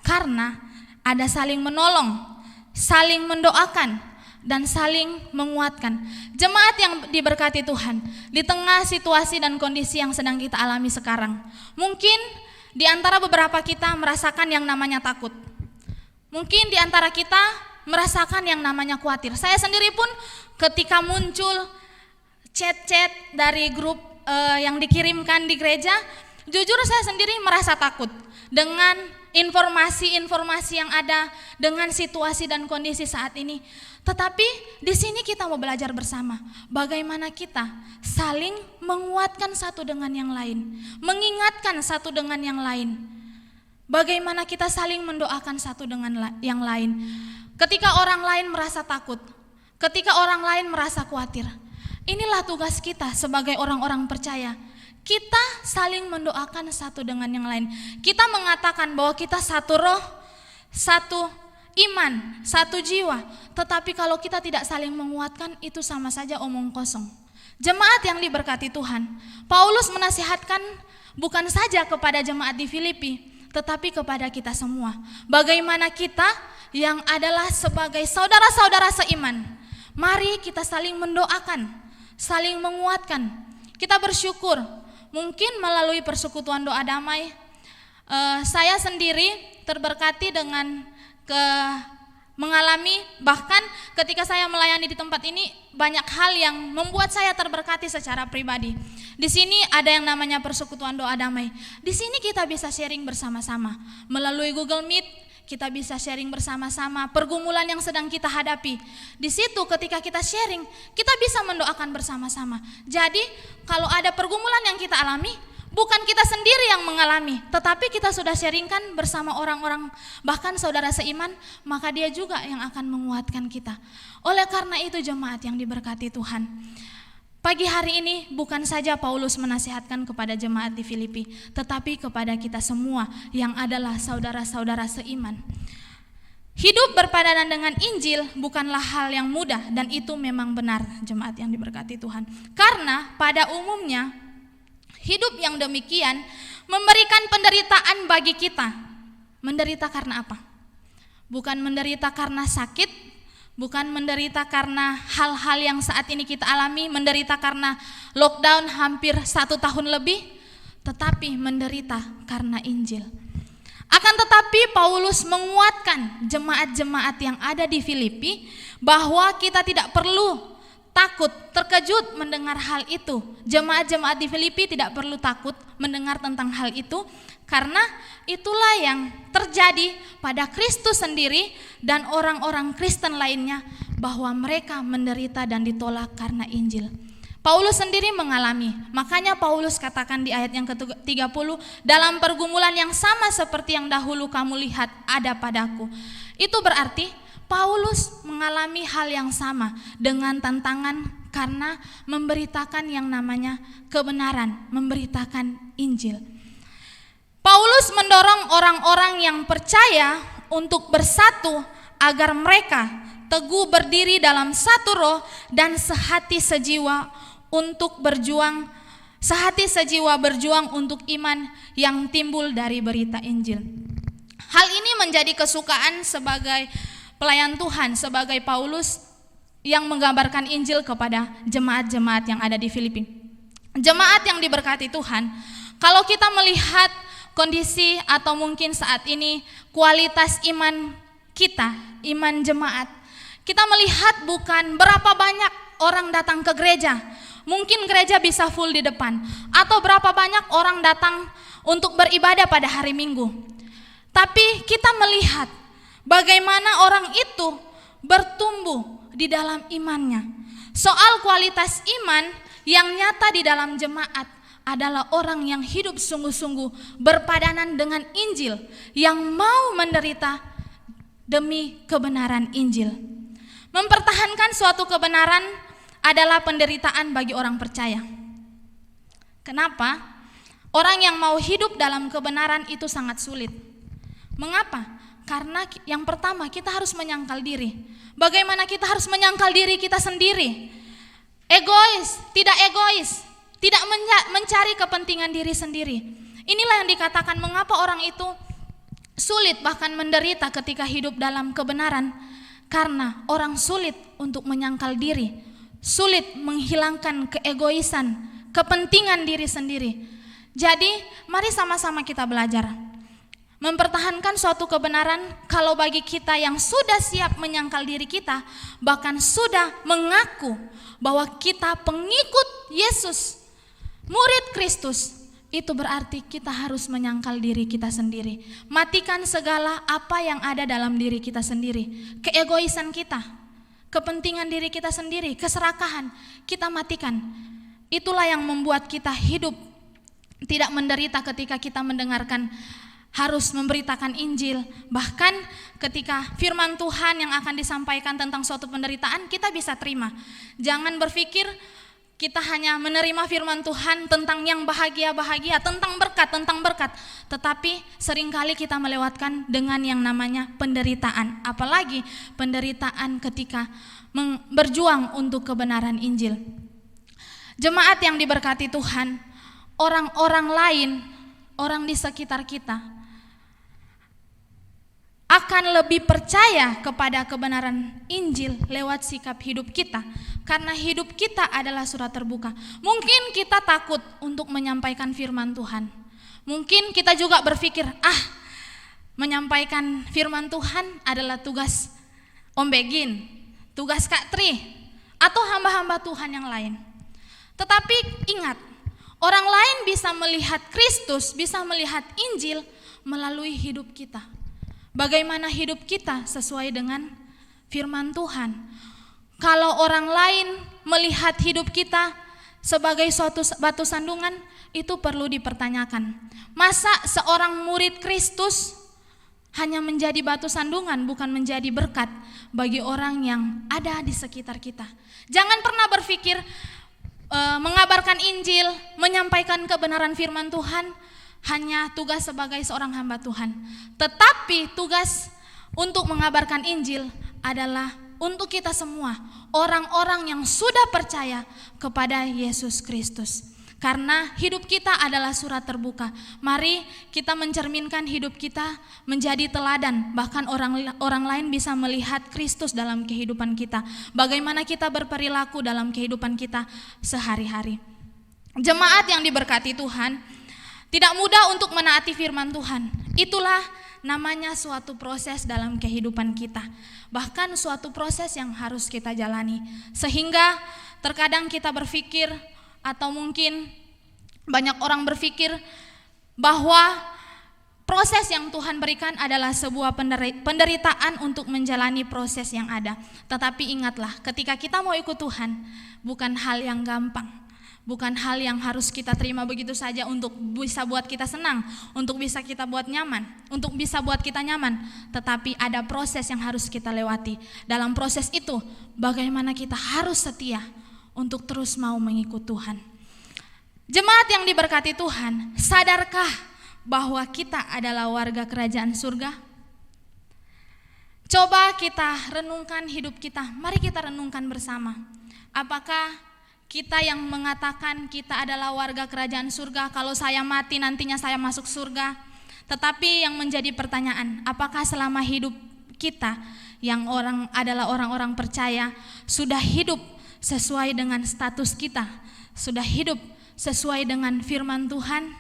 Speaker 3: karena ada saling menolong, saling mendoakan, dan saling menguatkan. Jemaat yang diberkati Tuhan, di tengah situasi dan kondisi yang sedang kita alami sekarang, mungkin di antara beberapa kita merasakan yang namanya takut. Mungkin di antara kita merasakan yang namanya khawatir. Saya sendiri pun ketika muncul chat-chat dari grup yang dikirimkan di gereja, jujur saya sendiri merasa takut dengan informasi-informasi yang ada, dengan situasi dan kondisi saat ini. Tetapi di sini kita mau belajar bersama bagaimana kita saling menguatkan satu dengan yang lain, mengingatkan satu dengan yang lain. Bagaimana kita saling mendoakan satu dengan yang lain. Ketika orang lain merasa takut, ketika orang lain merasa khawatir, inilah tugas kita sebagai orang-orang percaya. Kita saling mendoakan satu dengan yang lain. Kita mengatakan bahwa kita satu roh, satu iman, satu jiwa. Tetapi kalau kita tidak saling menguatkan, itu sama saja omong kosong. Jemaat yang diberkati Tuhan, Paulus menasihatkan bukan saja kepada jemaat di Filipi, tetapi kepada kita semua. Bagaimana kita yang adalah sebagai saudara-saudara seiman, mari kita saling mendoakan, saling menguatkan. Kita bersyukur, mungkin melalui persekutuan doa damai, saya sendiri terberkati dengan mengalami, bahkan ketika saya melayani di tempat ini, banyak hal yang membuat saya terberkati secara pribadi. Di sini ada yang namanya persekutuan doa damai. Di sini kita bisa sharing bersama-sama. Melalui Google Meet, kita bisa sharing bersama-sama pergumulan yang sedang kita hadapi. Di situ ketika kita sharing, kita bisa mendoakan bersama-sama. Jadi kalau ada pergumulan yang kita alami, Bukan kita sendiri yang mengalami, tetapi kita sudah sharingkan bersama orang-orang, bahkan saudara seiman, maka dia juga yang akan menguatkan kita. Oleh karena itu jemaat yang diberkati Tuhan, pagi hari ini bukan saja Paulus menasihatkan kepada jemaat di Filipi, tetapi kepada kita semua yang adalah saudara-saudara seiman. Hidup berpadanan dengan Injil bukanlah hal yang mudah, dan itu memang benar jemaat yang diberkati Tuhan. Karena pada umumnya hidup yang demikian memberikan penderitaan bagi kita. Menderita karena apa? Bukan menderita karena sakit, bukan menderita karena hal-hal yang saat ini kita alami, menderita karena lockdown hampir 1 tahun lebih, tetapi menderita karena Injil. Akan tetapi Paulus menguatkan jemaat-jemaat yang ada di Filipi bahwa kita tidak perlu takut, terkejut mendengar hal itu. Jemaat-jemaat di Filipi tidak perlu takut mendengar tentang hal itu, karena itulah yang terjadi pada Kristus sendiri dan orang-orang Kristen lainnya, bahwa mereka menderita dan ditolak karena Injil. Paulus sendiri mengalami, makanya Paulus katakan di ayat yang ke-30, dalam pergumulan yang sama seperti yang dahulu kamu lihat ada padaku. Itu berarti Paulus mengalami hal yang sama dengan tantangan karena memberitakan yang namanya kebenaran, memberitakan Injil. Paulus mendorong orang-orang yang percaya untuk bersatu agar mereka teguh berdiri dalam satu roh dan sehati sejiwa berjuang untuk iman yang timbul dari berita Injil. Hal ini menjadi kesukaan sebagai pelayan Tuhan, sebagai Paulus yang menggambarkan Injil kepada jemaat-jemaat yang ada di Filipi. Jemaat yang diberkati Tuhan, kalau kita melihat kondisi atau mungkin saat ini kualitas iman kita, iman jemaat, kita melihat bukan berapa banyak orang datang ke gereja. Mungkin gereja bisa full di depan, atau berapa banyak orang datang untuk beribadah pada hari Minggu. Tapi kita melihat bagaimana orang itu bertumbuh di dalam imannya. Soal kualitas iman yang nyata di dalam jemaat adalah orang yang hidup sungguh-sungguh berpadanan dengan Injil, yang mau menderita demi kebenaran Injil. Mempertahankan suatu kebenaran adalah penderitaan bagi orang percaya. Kenapa? Orang yang mau hidup dalam kebenaran itu sangat sulit. Mengapa? Karena yang pertama kita harus menyangkal diri. Bagaimana kita harus menyangkal diri kita sendiri? Tidak egois, tidak mencari kepentingan diri sendiri. Inilah yang dikatakan mengapa orang itu sulit bahkan menderita ketika hidup dalam kebenaran. Karena orang sulit untuk menyangkal diri, sulit menghilangkan keegoisan, kepentingan diri sendiri. Jadi mari sama-sama kita belajar mempertahankan suatu kebenaran. Kalau bagi kita yang sudah siap menyangkal diri kita, bahkan sudah mengaku bahwa kita pengikut Yesus, murid Kristus, itu berarti kita harus menyangkal diri kita sendiri. Matikan segala apa yang ada dalam diri kita sendiri. Keegoisan kita, kepentingan diri kita sendiri, keserakahan, kita matikan. Itulah yang membuat kita hidup tidak menderita ketika kita mendengarkan harus memberitakan Injil. Bahkan ketika firman Tuhan yang akan disampaikan tentang suatu penderitaan, kita bisa terima. Jangan berpikir kita hanya menerima firman Tuhan tentang yang bahagia-bahagia, tentang berkat, tetapi seringkali kita melewatkan dengan yang namanya penderitaan, apalagi penderitaan ketika berjuang untuk kebenaran Injil. Jemaat yang diberkati Tuhan, orang-orang lain, orang di sekitar kita akan lebih percaya kepada kebenaran Injil lewat sikap hidup kita, karena hidup kita adalah surat terbuka. Mungkin kita takut untuk menyampaikan firman Tuhan. Mungkin kita juga berpikir, menyampaikan firman Tuhan adalah tugas Om Begin, tugas Kak Tri, atau hamba-hamba Tuhan yang lain. Tetapi ingat, orang lain bisa melihat Kristus, bisa melihat Injil melalui hidup kita. Bagaimana hidup kita sesuai dengan firman Tuhan. Kalau orang lain melihat hidup kita sebagai suatu batu sandungan, itu perlu dipertanyakan. Masa seorang murid Kristus hanya menjadi batu sandungan, bukan menjadi berkat bagi orang yang ada di sekitar kita? Jangan pernah berpikir mengabarkan Injil, menyampaikan kebenaran firman Tuhan hanya tugas sebagai seorang hamba Tuhan. Tetapi tugas untuk mengabarkan Injil adalah untuk kita semua, orang-orang yang sudah percaya kepada Yesus Kristus. Karena hidup kita adalah surat terbuka. Mari kita mencerminkan hidup kita menjadi teladan. Bahkan orang lain bisa melihat Kristus dalam kehidupan kita. Bagaimana kita berperilaku dalam kehidupan kita sehari-hari. Jemaat yang diberkati Tuhan, tidak mudah untuk menaati firman Tuhan. Itulah namanya suatu proses dalam kehidupan kita. Bahkan suatu proses yang harus kita jalani. Sehingga terkadang kita berpikir, atau mungkin banyak orang berpikir bahwa proses yang Tuhan berikan adalah sebuah penderitaan untuk menjalani proses yang ada. Tetapi ingatlah, ketika kita mau ikut Tuhan, bukan hal yang gampang, bukan hal yang harus kita terima begitu saja untuk bisa buat kita senang, untuk bisa kita buat nyaman, untuk bisa buat kita nyaman. Tetapi ada proses yang harus kita lewati. Dalam proses itu, bagaimana kita harus setia untuk terus mau mengikut Tuhan. Jemaat yang diberkati Tuhan, sadarkah bahwa kita adalah warga kerajaan surga? Coba kita renungkan hidup kita. Mari kita renungkan bersama. Apakah kita yang mengatakan kita adalah warga kerajaan surga, kalau saya mati nantinya saya masuk surga? Tetapi yang menjadi pertanyaan, apakah selama hidup kita yang adalah orang-orang percaya sudah hidup sesuai dengan status kita, sudah hidup sesuai dengan firman Tuhan?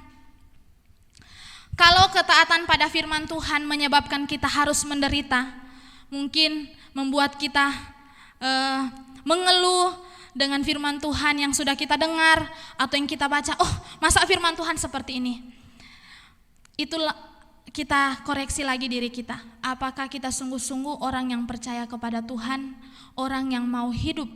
Speaker 3: Kalau ketaatan pada firman Tuhan menyebabkan kita harus menderita, mungkin membuat kita mengeluh dengan firman Tuhan yang sudah kita dengar atau yang kita baca, oh masa firman Tuhan seperti ini? Itulah kita koreksi lagi diri kita. Apakah kita sungguh-sungguh orang yang percaya kepada Tuhan, orang yang mau hidup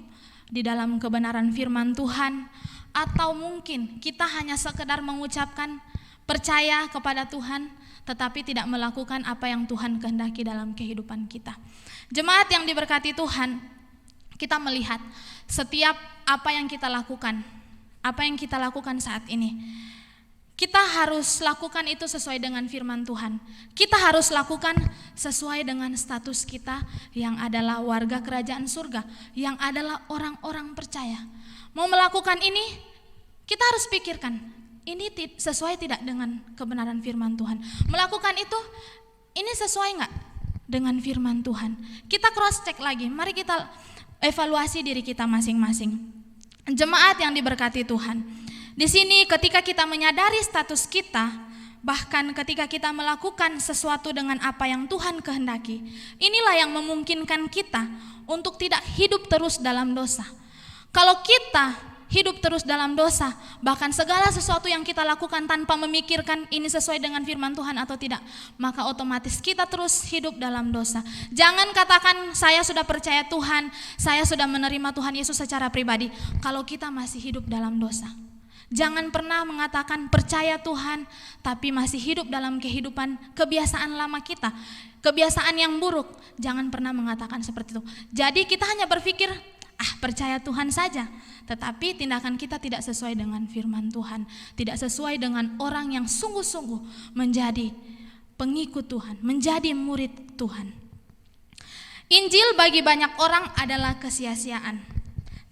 Speaker 3: di dalam kebenaran firman Tuhan, atau mungkin kita hanya sekedar mengucapkan percaya kepada Tuhan tetapi tidak melakukan apa yang Tuhan kehendaki dalam kehidupan kita. Jemaat yang diberkati Tuhan, kita melihat setiap apa yang kita lakukan, apa yang kita lakukan saat ini, kita harus lakukan itu sesuai dengan firman Tuhan. Kita harus lakukan sesuai dengan status kita yang adalah warga kerajaan surga, yang adalah orang-orang percaya. Mau melakukan ini, kita harus pikirkan, ini sesuai tidak dengan kebenaran firman Tuhan. Melakukan itu, ini sesuai enggak dengan firman Tuhan? Kita cross check lagi, mari kita evaluasi diri kita masing-masing. Jemaat yang diberkati Tuhan, di sini ketika kita menyadari status kita, bahkan ketika kita melakukan sesuatu dengan apa yang Tuhan kehendaki, inilah yang memungkinkan kita untuk tidak hidup terus dalam dosa. Kalau kita hidup terus dalam dosa, bahkan segala sesuatu yang kita lakukan tanpa memikirkan ini sesuai dengan firman Tuhan atau tidak, maka otomatis kita terus hidup dalam dosa. Jangan katakan saya sudah percaya Tuhan, saya sudah menerima Tuhan Yesus secara pribadi, kalau kita masih hidup dalam dosa. Jangan pernah mengatakan percaya Tuhan tapi masih hidup dalam kehidupan kebiasaan lama kita, kebiasaan yang buruk. Jangan pernah mengatakan seperti itu. Jadi kita hanya berpikir percaya Tuhan saja, tetapi tindakan kita tidak sesuai dengan firman Tuhan, tidak sesuai dengan orang yang sungguh-sungguh menjadi pengikut Tuhan, menjadi murid Tuhan. Injil bagi banyak orang adalah kesia-siaan,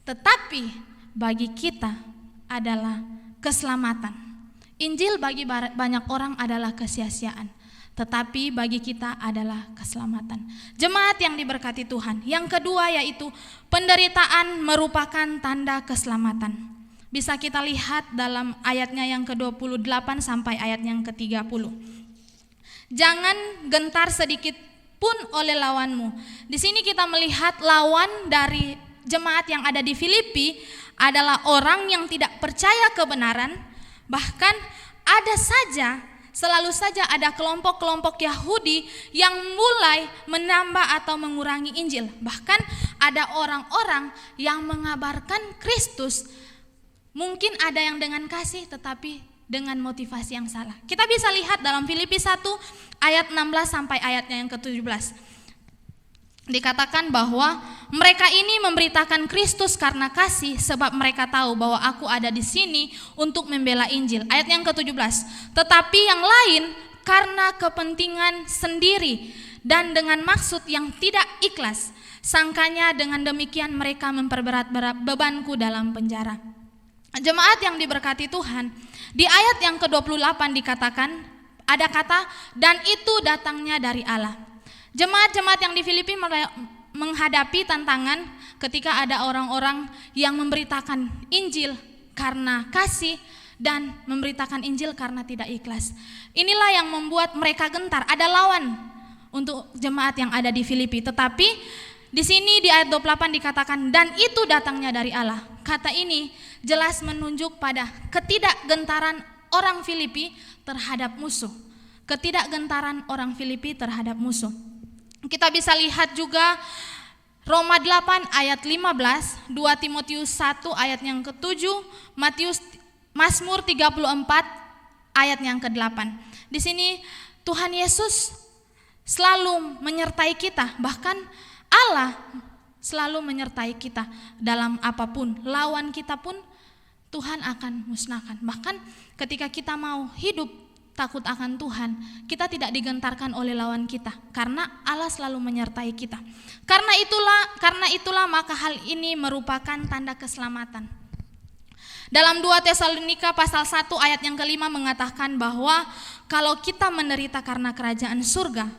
Speaker 3: tetapi bagi kita adalah keselamatan. Injil bagi banyak orang adalah kesia-siaan, tetapi bagi kita adalah keselamatan. Jemaat yang diberkati Tuhan, yang kedua yaitu penderitaan merupakan tanda keselamatan. Bisa kita lihat dalam ayatnya yang ke-28 sampai ayat yang ke-30. Jangan gentar sedikit pun oleh lawanmu. Di sini kita melihat lawan dari jemaat yang ada di Filipi adalah orang yang tidak percaya kebenaran. Bahkan selalu saja ada kelompok-kelompok Yahudi yang mulai menambah atau mengurangi Injil. Bahkan ada orang-orang yang mengabarkan Kristus, mungkin ada yang dengan kasih tetapi dengan motivasi yang salah. Kita bisa lihat dalam Filipi 1 ayat 16 sampai ayatnya yang ke-17. Dikatakan bahwa mereka ini memberitakan Kristus karena kasih, sebab mereka tahu bahwa aku ada di sini untuk membela Injil. Ayat yang ke-17. Tetapi yang lain karena kepentingan sendiri dan dengan maksud yang tidak ikhlas, sangkanya dengan demikian mereka memperberat bebanku dalam penjara. Jemaat yang diberkati Tuhan, di ayat yang ke-28 dikatakan ada kata dan itu datangnya dari Allah. Jemaat-jemaat yang di Filipi menghadapi tantangan ketika ada orang-orang yang memberitakan Injil karena kasih dan memberitakan Injil karena tidak ikhlas. Inilah yang membuat mereka gentar. Ada lawan untuk jemaat yang ada di Filipi. Tetapi di sini di ayat 28 dikatakan dan itu datangnya dari Allah. Kata ini jelas menunjuk pada ketidakgentaran orang Filipi terhadap musuh. Ketidakgentaran orang Filipi terhadap musuh. Kita bisa lihat juga Roma 8 ayat 15, 2 Timotius 1 ayat yang ke-7, Mazmur 34 ayat yang ke-8. Di sini Tuhan Yesus selalu menyertai kita, bahkan Allah selalu menyertai kita dalam apapun. Lawan kita pun Tuhan akan musnahkan. Bahkan ketika kita mau hidup takut akan Tuhan, kita tidak digentarkan oleh lawan kita karena Allah selalu menyertai kita. Karena itulah maka hal ini merupakan tanda keselamatan. Dalam 2 Tesalonika pasal 1 ayat yang ke-5 mengatakan bahwa kalau kita menderita karena kerajaan surga,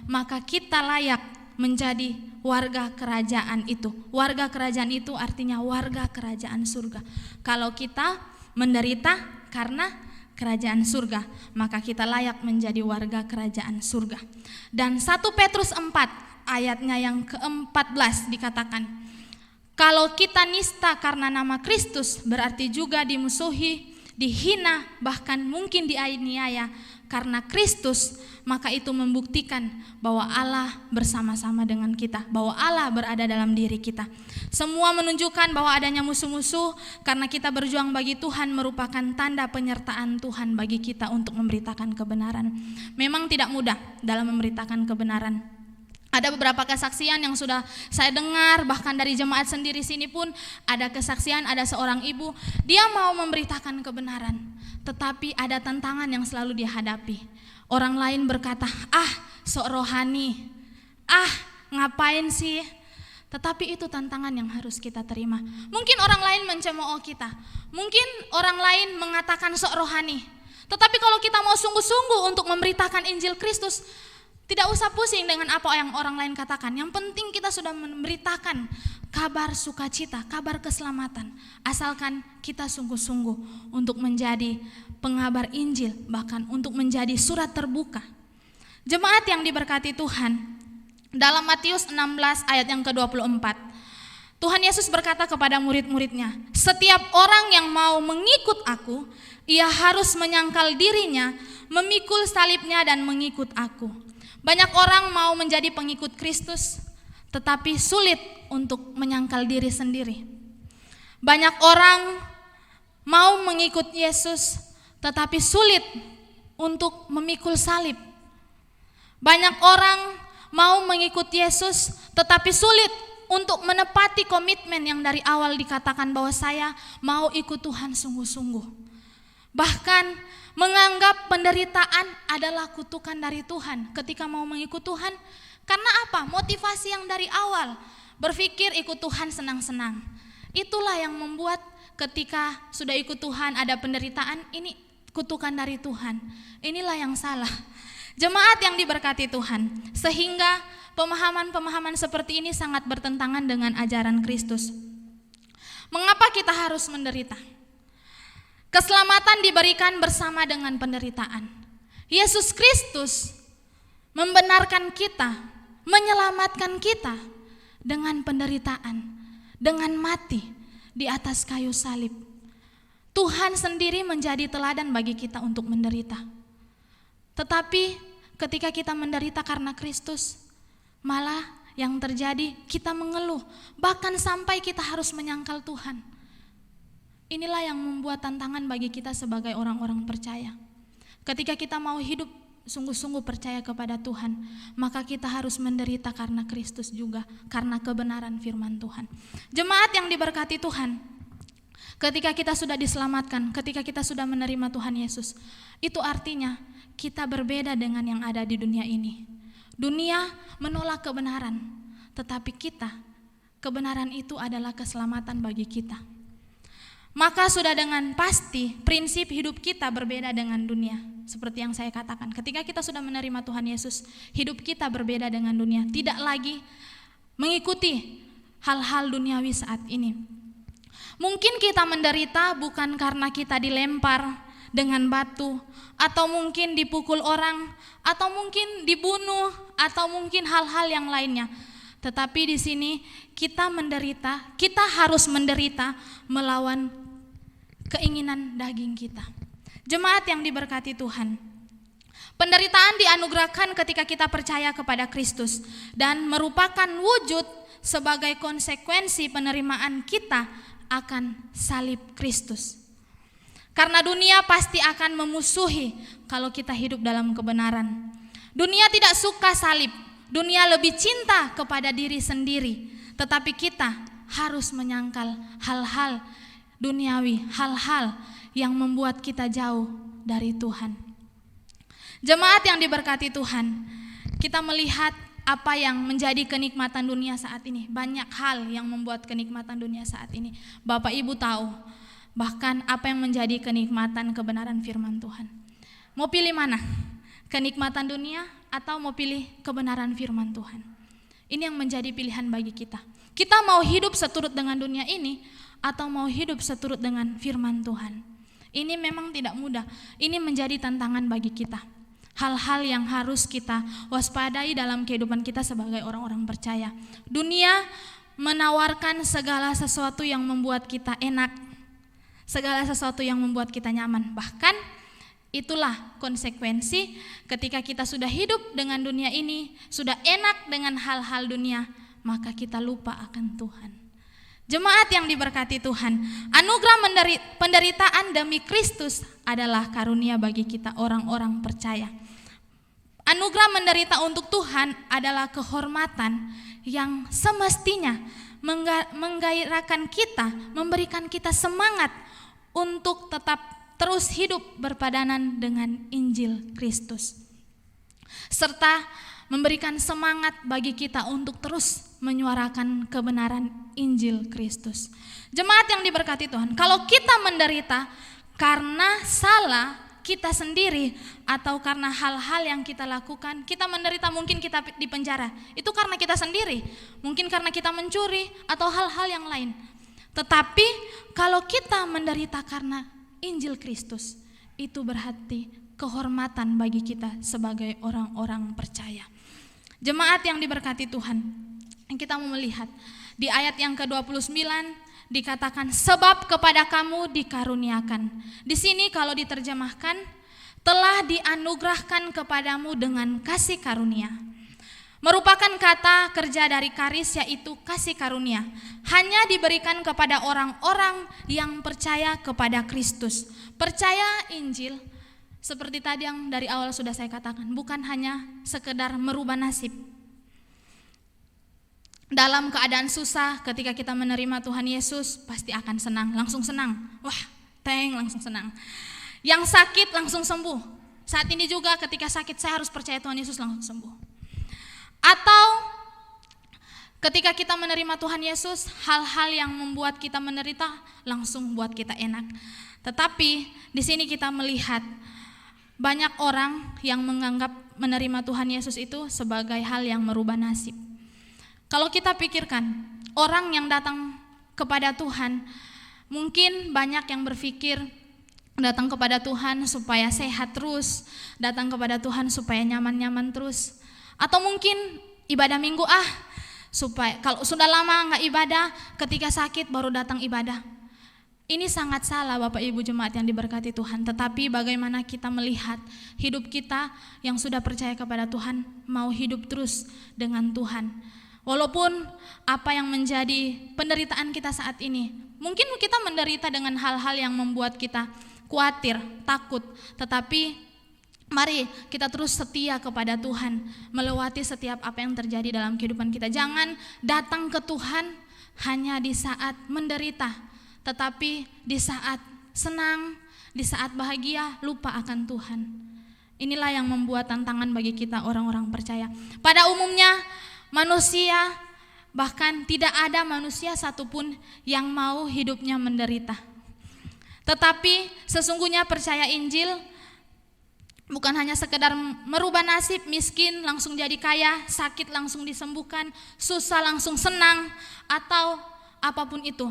Speaker 3: maka kita layak menjadi warga kerajaan itu. Warga kerajaan itu artinya warga kerajaan surga. Kalau kita menderita karena kerajaan surga, maka kita layak menjadi warga kerajaan surga. Dan 1 Petrus 4 ayatnya yang ke-14 dikatakan, kalau kita nista karena nama Kristus, berarti juga dimusuhi, dihina, bahkan mungkin dianiaya karena Kristus, maka itu membuktikan bahwa Allah bersama-sama dengan kita, bahwa Allah berada dalam diri kita. Semua menunjukkan bahwa adanya musuh-musuh karena kita berjuang bagi Tuhan merupakan tanda penyertaan Tuhan bagi kita untuk memberitakan kebenaran. Memang tidak mudah dalam memberitakan kebenaran. Ada beberapa kesaksian yang sudah saya dengar, bahkan dari jemaat sendiri sini pun ada kesaksian, ada seorang ibu, dia mau memberitakan kebenaran, tetapi ada tantangan yang selalu dia hadapi. Orang lain berkata, sok rohani, ngapain sih? Tetapi itu tantangan yang harus kita terima. Mungkin orang lain mencemooh kita, mungkin orang lain mengatakan sok rohani, tetapi kalau kita mau sungguh-sungguh untuk memberitakan Injil Kristus, tidak usah pusing dengan apa yang orang lain katakan. Yang penting kita sudah memberitakan kabar sukacita, kabar keselamatan. Asalkan kita sungguh-sungguh untuk menjadi pengabar Injil, bahkan untuk menjadi surat terbuka. Jemaat yang diberkati Tuhan, dalam Matius 16 ayat yang ke-24, Tuhan Yesus berkata kepada murid-muridnya, setiap orang yang mau mengikut aku, ia harus menyangkal dirinya, memikul salibnya dan mengikut aku. Banyak orang mau menjadi pengikut Kristus, tetapi sulit untuk menyangkal diri sendiri. Banyak orang mau mengikut Yesus, tetapi sulit untuk memikul salib. Banyak orang mau mengikut Yesus, tetapi sulit untuk menepati komitmen yang dari awal dikatakan bahwa saya mau ikut Tuhan sungguh-sungguh. Bahkan menganggap penderitaan adalah kutukan dari Tuhan ketika mau mengikut Tuhan. Karena apa? Motivasi yang dari awal berpikir ikut Tuhan senang-senang. Itulah yang membuat ketika sudah ikut Tuhan ada penderitaan, ini kutukan dari Tuhan. Inilah yang salah. Jemaat yang diberkati Tuhan, sehingga pemahaman-pemahaman seperti ini sangat bertentangan dengan ajaran Kristus. Mengapa kita harus menderita? Keselamatan diberikan bersama dengan penderitaan. Yesus Kristus membenarkan kita, menyelamatkan kita dengan penderitaan, dengan mati di atas kayu salib. Tuhan sendiri menjadi teladan bagi kita untuk menderita. Tetapi ketika kita menderita karena Kristus, malah yang terjadi kita mengeluh, bahkan sampai kita harus menyangkal Tuhan. Inilah yang membuat tantangan bagi kita sebagai orang-orang percaya. Ketika kita mau hidup sungguh-sungguh percaya kepada Tuhan, maka kita harus menderita karena Kristus juga, karena kebenaran firman Tuhan. Jemaat yang diberkati Tuhan, ketika kita sudah diselamatkan, ketika kita sudah menerima Tuhan Yesus, itu artinya kita berbeda dengan yang ada di dunia ini. Dunia menolak kebenaran, tetapi kita, kebenaran itu adalah keselamatan bagi kita. Maka sudah dengan pasti prinsip hidup kita berbeda dengan dunia. Seperti yang saya katakan, ketika kita sudah menerima Tuhan Yesus, hidup kita berbeda dengan dunia, tidak lagi mengikuti hal-hal duniawi saat ini. Mungkin kita menderita bukan karena kita dilempar dengan batu, atau mungkin dipukul orang, atau mungkin dibunuh, atau mungkin hal-hal yang lainnya. Tetapi di sini kita menderita, kita harus menderita melawan keinginan daging kita. Jemaat yang diberkati Tuhan, penderitaan dianugerahkan ketika kita percaya kepada Kristus dan merupakan wujud sebagai konsekuensi penerimaan kita akan salib Kristus. Karena dunia pasti akan memusuhi kalau kita hidup dalam kebenaran. Dunia tidak suka salib, dunia lebih cinta kepada diri sendiri, tetapi kita harus menyangkal hal-hal duniawi, hal-hal yang membuat kita jauh dari Tuhan. Jemaat yang diberkati Tuhan, kita melihat apa yang menjadi kenikmatan dunia saat ini. Banyak hal yang membuat kenikmatan dunia saat ini. Bapak Ibu tahu, bahkan apa yang menjadi kenikmatan kebenaran firman Tuhan. Mau pilih mana? Kenikmatan dunia atau mau pilih kebenaran firman Tuhan? Ini yang menjadi pilihan bagi kita. Kita mau hidup seturut dengan dunia ini atau mau hidup seturut dengan firman Tuhan? Ini memang tidak mudah. Ini menjadi tantangan bagi kita. Hal-hal yang harus kita waspadai dalam kehidupan kita sebagai orang-orang percaya. Dunia menawarkan segala sesuatu yang membuat kita enak, segala sesuatu yang membuat kita nyaman. Bahkan itulah konsekuensi ketika kita sudah hidup dengan dunia ini, sudah enak dengan hal-hal dunia, maka kita lupa akan Tuhan. Jemaat yang diberkati Tuhan, anugerah penderitaan demi Kristus adalah karunia bagi kita orang-orang percaya. Anugerah menderita untuk Tuhan adalah kehormatan yang semestinya menggairahkan kita, memberikan kita semangat untuk tetap terus hidup berpadanan dengan Injil Kristus, serta memberikan semangat bagi kita untuk terus menyuarakan kebenaran Injil Kristus. Jemaat yang diberkati Tuhan, kalau kita menderita karena salah kita sendiri atau karena hal-hal yang kita lakukan, kita menderita, mungkin kita di penjara, itu karena kita sendiri, mungkin karena kita mencuri atau hal-hal yang lain. Tetapi kalau kita menderita karena Injil Kristus, itu berarti kehormatan bagi kita sebagai orang-orang percaya. Jemaat yang diberkati Tuhan, kita mau melihat di ayat yang ke-29 dikatakan sebab kepada kamu dikaruniakan. Di sini kalau diterjemahkan telah dianugerahkan kepadamu dengan kasih karunia. Merupakan kata kerja dari karis, yaitu kasih karunia. Hanya diberikan kepada orang-orang yang percaya kepada Kristus. Percaya Injil, seperti tadi yang dari awal sudah saya katakan, bukan hanya sekedar merubah nasib. Dalam keadaan susah, ketika kita menerima Tuhan Yesus, pasti akan senang, langsung senang. Wah, langsung senang. Yang sakit langsung sembuh. Saat ini juga ketika sakit, saya harus percaya Tuhan Yesus langsung sembuh. Atau ketika kita menerima Tuhan Yesus, hal-hal yang membuat kita menderita langsung buat kita enak. Tetapi di sini kita melihat banyak orang yang menganggap menerima Tuhan Yesus itu sebagai hal yang merubah nasib. Kalau kita pikirkan, orang yang datang kepada Tuhan, mungkin banyak yang berpikir datang kepada Tuhan supaya sehat terus, datang kepada Tuhan supaya nyaman-nyaman terus. Atau mungkin ibadah minggu supaya kalau sudah lama nggak ibadah, ketika sakit baru datang ibadah. Ini sangat salah Bapak Ibu jemaat yang diberkati Tuhan. Tetapi bagaimana kita melihat hidup kita yang sudah percaya kepada Tuhan, mau hidup terus dengan Tuhan. Walaupun apa yang menjadi penderitaan kita saat ini, Mungkin kita menderita dengan hal-hal yang membuat kita khawatir, takut, tetapi mari kita terus setia kepada Tuhan, melewati setiap apa yang terjadi dalam kehidupan kita. Jangan datang ke Tuhan hanya di saat menderita, tetapi di saat senang, di saat bahagia, lupa akan Tuhan. Inilah yang membuat tantangan bagi kita orang-orang percaya. Pada umumnya manusia, bahkan tidak ada manusia satupun yang mau hidupnya menderita. Tetapi sesungguhnya percaya Injil bukan hanya sekedar merubah nasib, miskin langsung jadi kaya, sakit langsung disembuhkan, susah langsung senang, atau apapun itu.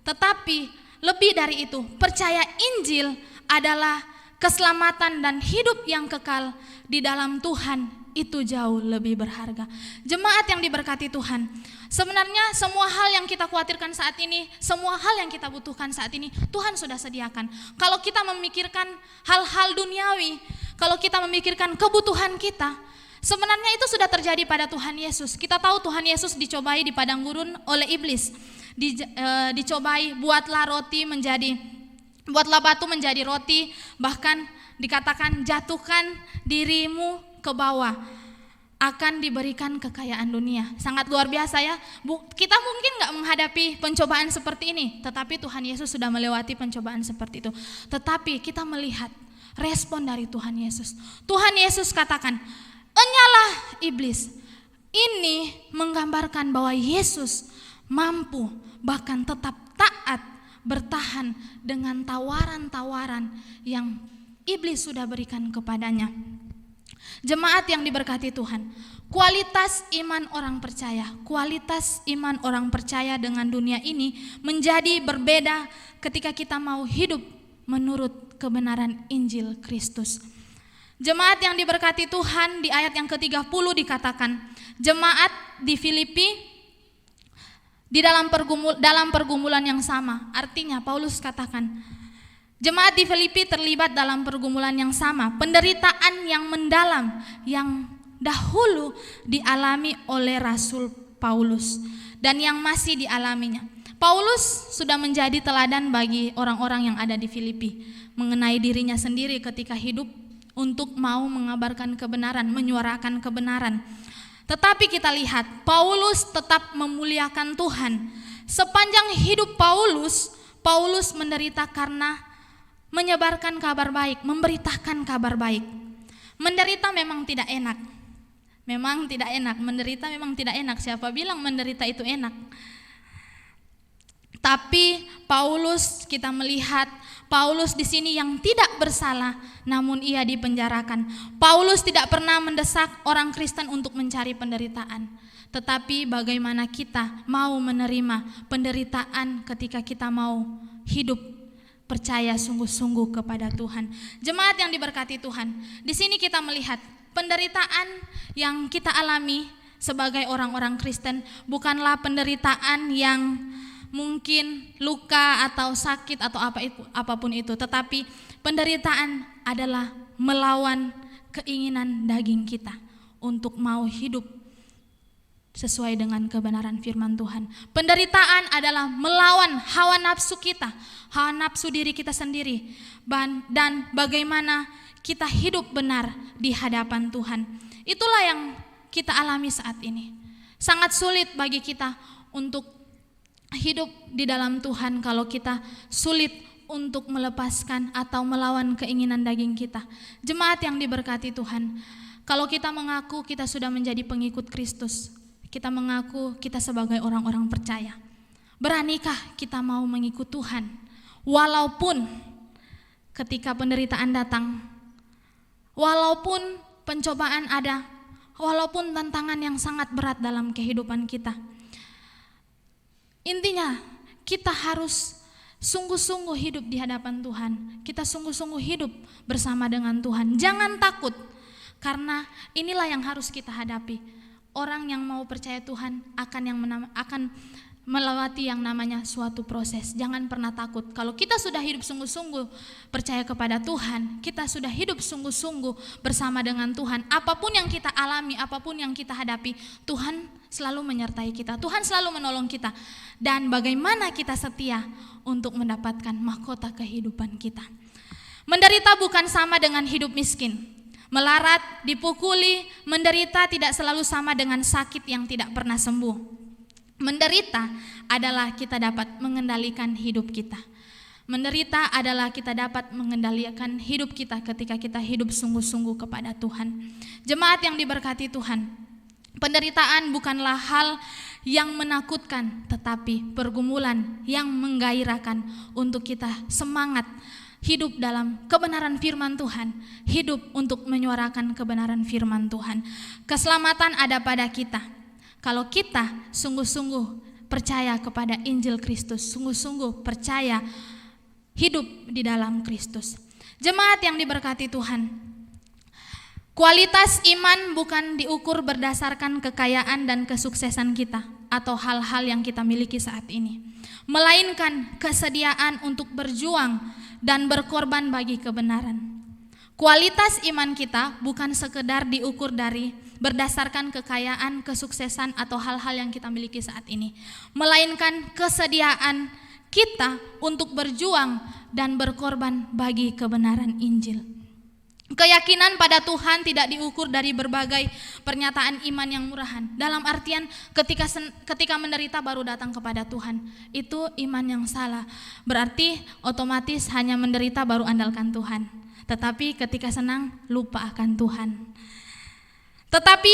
Speaker 3: Tetapi lebih dari itu, percaya Injil adalah keselamatan dan hidup yang kekal di dalam Tuhan, itu jauh lebih berharga. Jemaat yang diberkati Tuhan, sebenarnya semua hal yang kita khawatirkan saat ini, semua hal yang kita butuhkan saat ini, Tuhan sudah sediakan. Kalau kita memikirkan hal-hal duniawi, kalau kita memikirkan kebutuhan kita, sebenarnya itu sudah terjadi pada Tuhan Yesus. Kita tahu Tuhan Yesus dicobai di padang gurun oleh iblis, dicobai, buatlah batu menjadi roti, bahkan dikatakan jatuhkan dirimu ke bawah, akan diberikan kekayaan dunia. Sangat luar biasa ya. Kita mungkin gak menghadapi pencobaan seperti ini, tetapi Tuhan Yesus sudah melewati pencobaan seperti itu. Tetapi kita melihat respon dari Tuhan Yesus. Tuhan Yesus katakan, enyalah iblis. Ini menggambarkan bahwa Yesus mampu bahkan tetap taat, bertahan dengan tawaran-tawaran yang iblis sudah berikan kepadanya. Jemaat yang diberkati Tuhan, kualitas iman orang percaya dengan dunia ini menjadi berbeda ketika kita mau hidup menurut kebenaran Injil Kristus. Jemaat yang diberkati Tuhan, di ayat yang ke-30 dikatakan, jemaat di Filipi di dalam pergumulan yang sama. Artinya Paulus katakan, jemaat di Filipi terlibat dalam pergumulan yang sama, penderitaan yang mendalam yang dahulu dialami oleh Rasul Paulus dan yang masih dialaminya. Paulus sudah menjadi teladan bagi orang-orang yang ada di Filipi mengenai dirinya sendiri ketika hidup untuk mau mengabarkan kebenaran, menyuarakan kebenaran. Tetapi kita lihat Paulus tetap memuliakan Tuhan. Sepanjang hidup Paulus menderita karena menyebarkan kabar baik, memberitakan kabar baik. Menderita memang tidak enak. Menderita memang tidak enak. Siapa bilang menderita itu enak? Tapi Paulus, kita melihat Paulus di sini yang tidak bersalah, namun ia dipenjarakan. Paulus tidak pernah mendesak orang Kristen untuk mencari penderitaan. Tetapi bagaimana kita mau menerima penderitaan ketika kita mau hidup percaya sungguh-sungguh kepada Tuhan. Jemaat yang diberkati Tuhan, di sini kita melihat penderitaan yang kita alami sebagai orang-orang Kristen bukanlah penderitaan yang mungkin luka atau sakit atau apapun itu, tetapi penderitaan adalah melawan keinginan daging kita untuk mau hidup sesuai dengan kebenaran firman Tuhan. Penderitaan adalah melawan hawa nafsu kita, hawa nafsu diri kita sendiri, dan bagaimana kita hidup benar di hadapan Tuhan. Itulah yang kita alami saat ini. Sangat sulit bagi kita untuk hidup di dalam Tuhan kalau kita sulit untuk melepaskan atau melawan keinginan daging kita. Jemaat yang diberkati Tuhan, kalau kita mengaku kita sudah menjadi pengikut Kristus, kita mengaku kita sebagai orang-orang percaya, beranikah kita mau mengikut Tuhan walaupun ketika penderitaan datang, walaupun pencobaan ada, walaupun tantangan yang sangat berat dalam kehidupan kita? Intinya kita harus sungguh-sungguh hidup di hadapan Tuhan. Kita sungguh-sungguh hidup bersama dengan Tuhan. Jangan takut, karena inilah yang harus kita hadapi. Orang yang mau percaya Tuhan akan melewati yang namanya suatu proses. Jangan pernah takut. Kalau kita sudah hidup sungguh-sungguh percaya kepada Tuhan, kita sudah hidup sungguh-sungguh bersama dengan Tuhan, apapun yang kita alami, apapun yang kita hadapi, Tuhan selalu menyertai kita, Tuhan selalu menolong kita. Dan bagaimana kita setia untuk mendapatkan mahkota kehidupan kita. Menderita bukan sama dengan hidup miskin. Melarat, dipukuli, menderita tidak selalu sama dengan sakit yang tidak pernah sembuh. Menderita adalah kita dapat mengendalikan hidup kita. Menderita adalah kita dapat mengendalikan hidup kita ketika kita hidup sungguh-sungguh kepada Tuhan. Jemaat yang diberkati Tuhan, penderitaan bukanlah hal yang menakutkan, tetapi pergumulan yang menggairahkan untuk kita semangat hidup dalam kebenaran firman Tuhan, hidup untuk menyuarakan kebenaran firman Tuhan. Keselamatan ada pada kita. Kalau kita sungguh-sungguh percaya kepada Injil Kristus, sungguh-sungguh percaya hidup di dalam Kristus. Jemaat yang diberkati Tuhan, kualitas iman bukan diukur berdasarkan kekayaan dan kesuksesan kita atau hal-hal yang kita miliki saat ini, melainkan kesediaan untuk berjuang dan berkorban bagi kebenaran. Kualitas iman kita bukan sekedar diukur berdasarkan kekayaan, kesuksesan atau hal-hal yang kita miliki saat ini, melainkan kesediaan kita untuk berjuang dan berkorban bagi kebenaran Injil. Keyakinan pada Tuhan tidak diukur dari berbagai pernyataan iman yang murahan. Dalam artian ketika menderita baru datang kepada Tuhan, itu iman yang salah. Berarti otomatis hanya menderita baru andalkan Tuhan. Tetapi ketika senang lupa akan Tuhan. Tetapi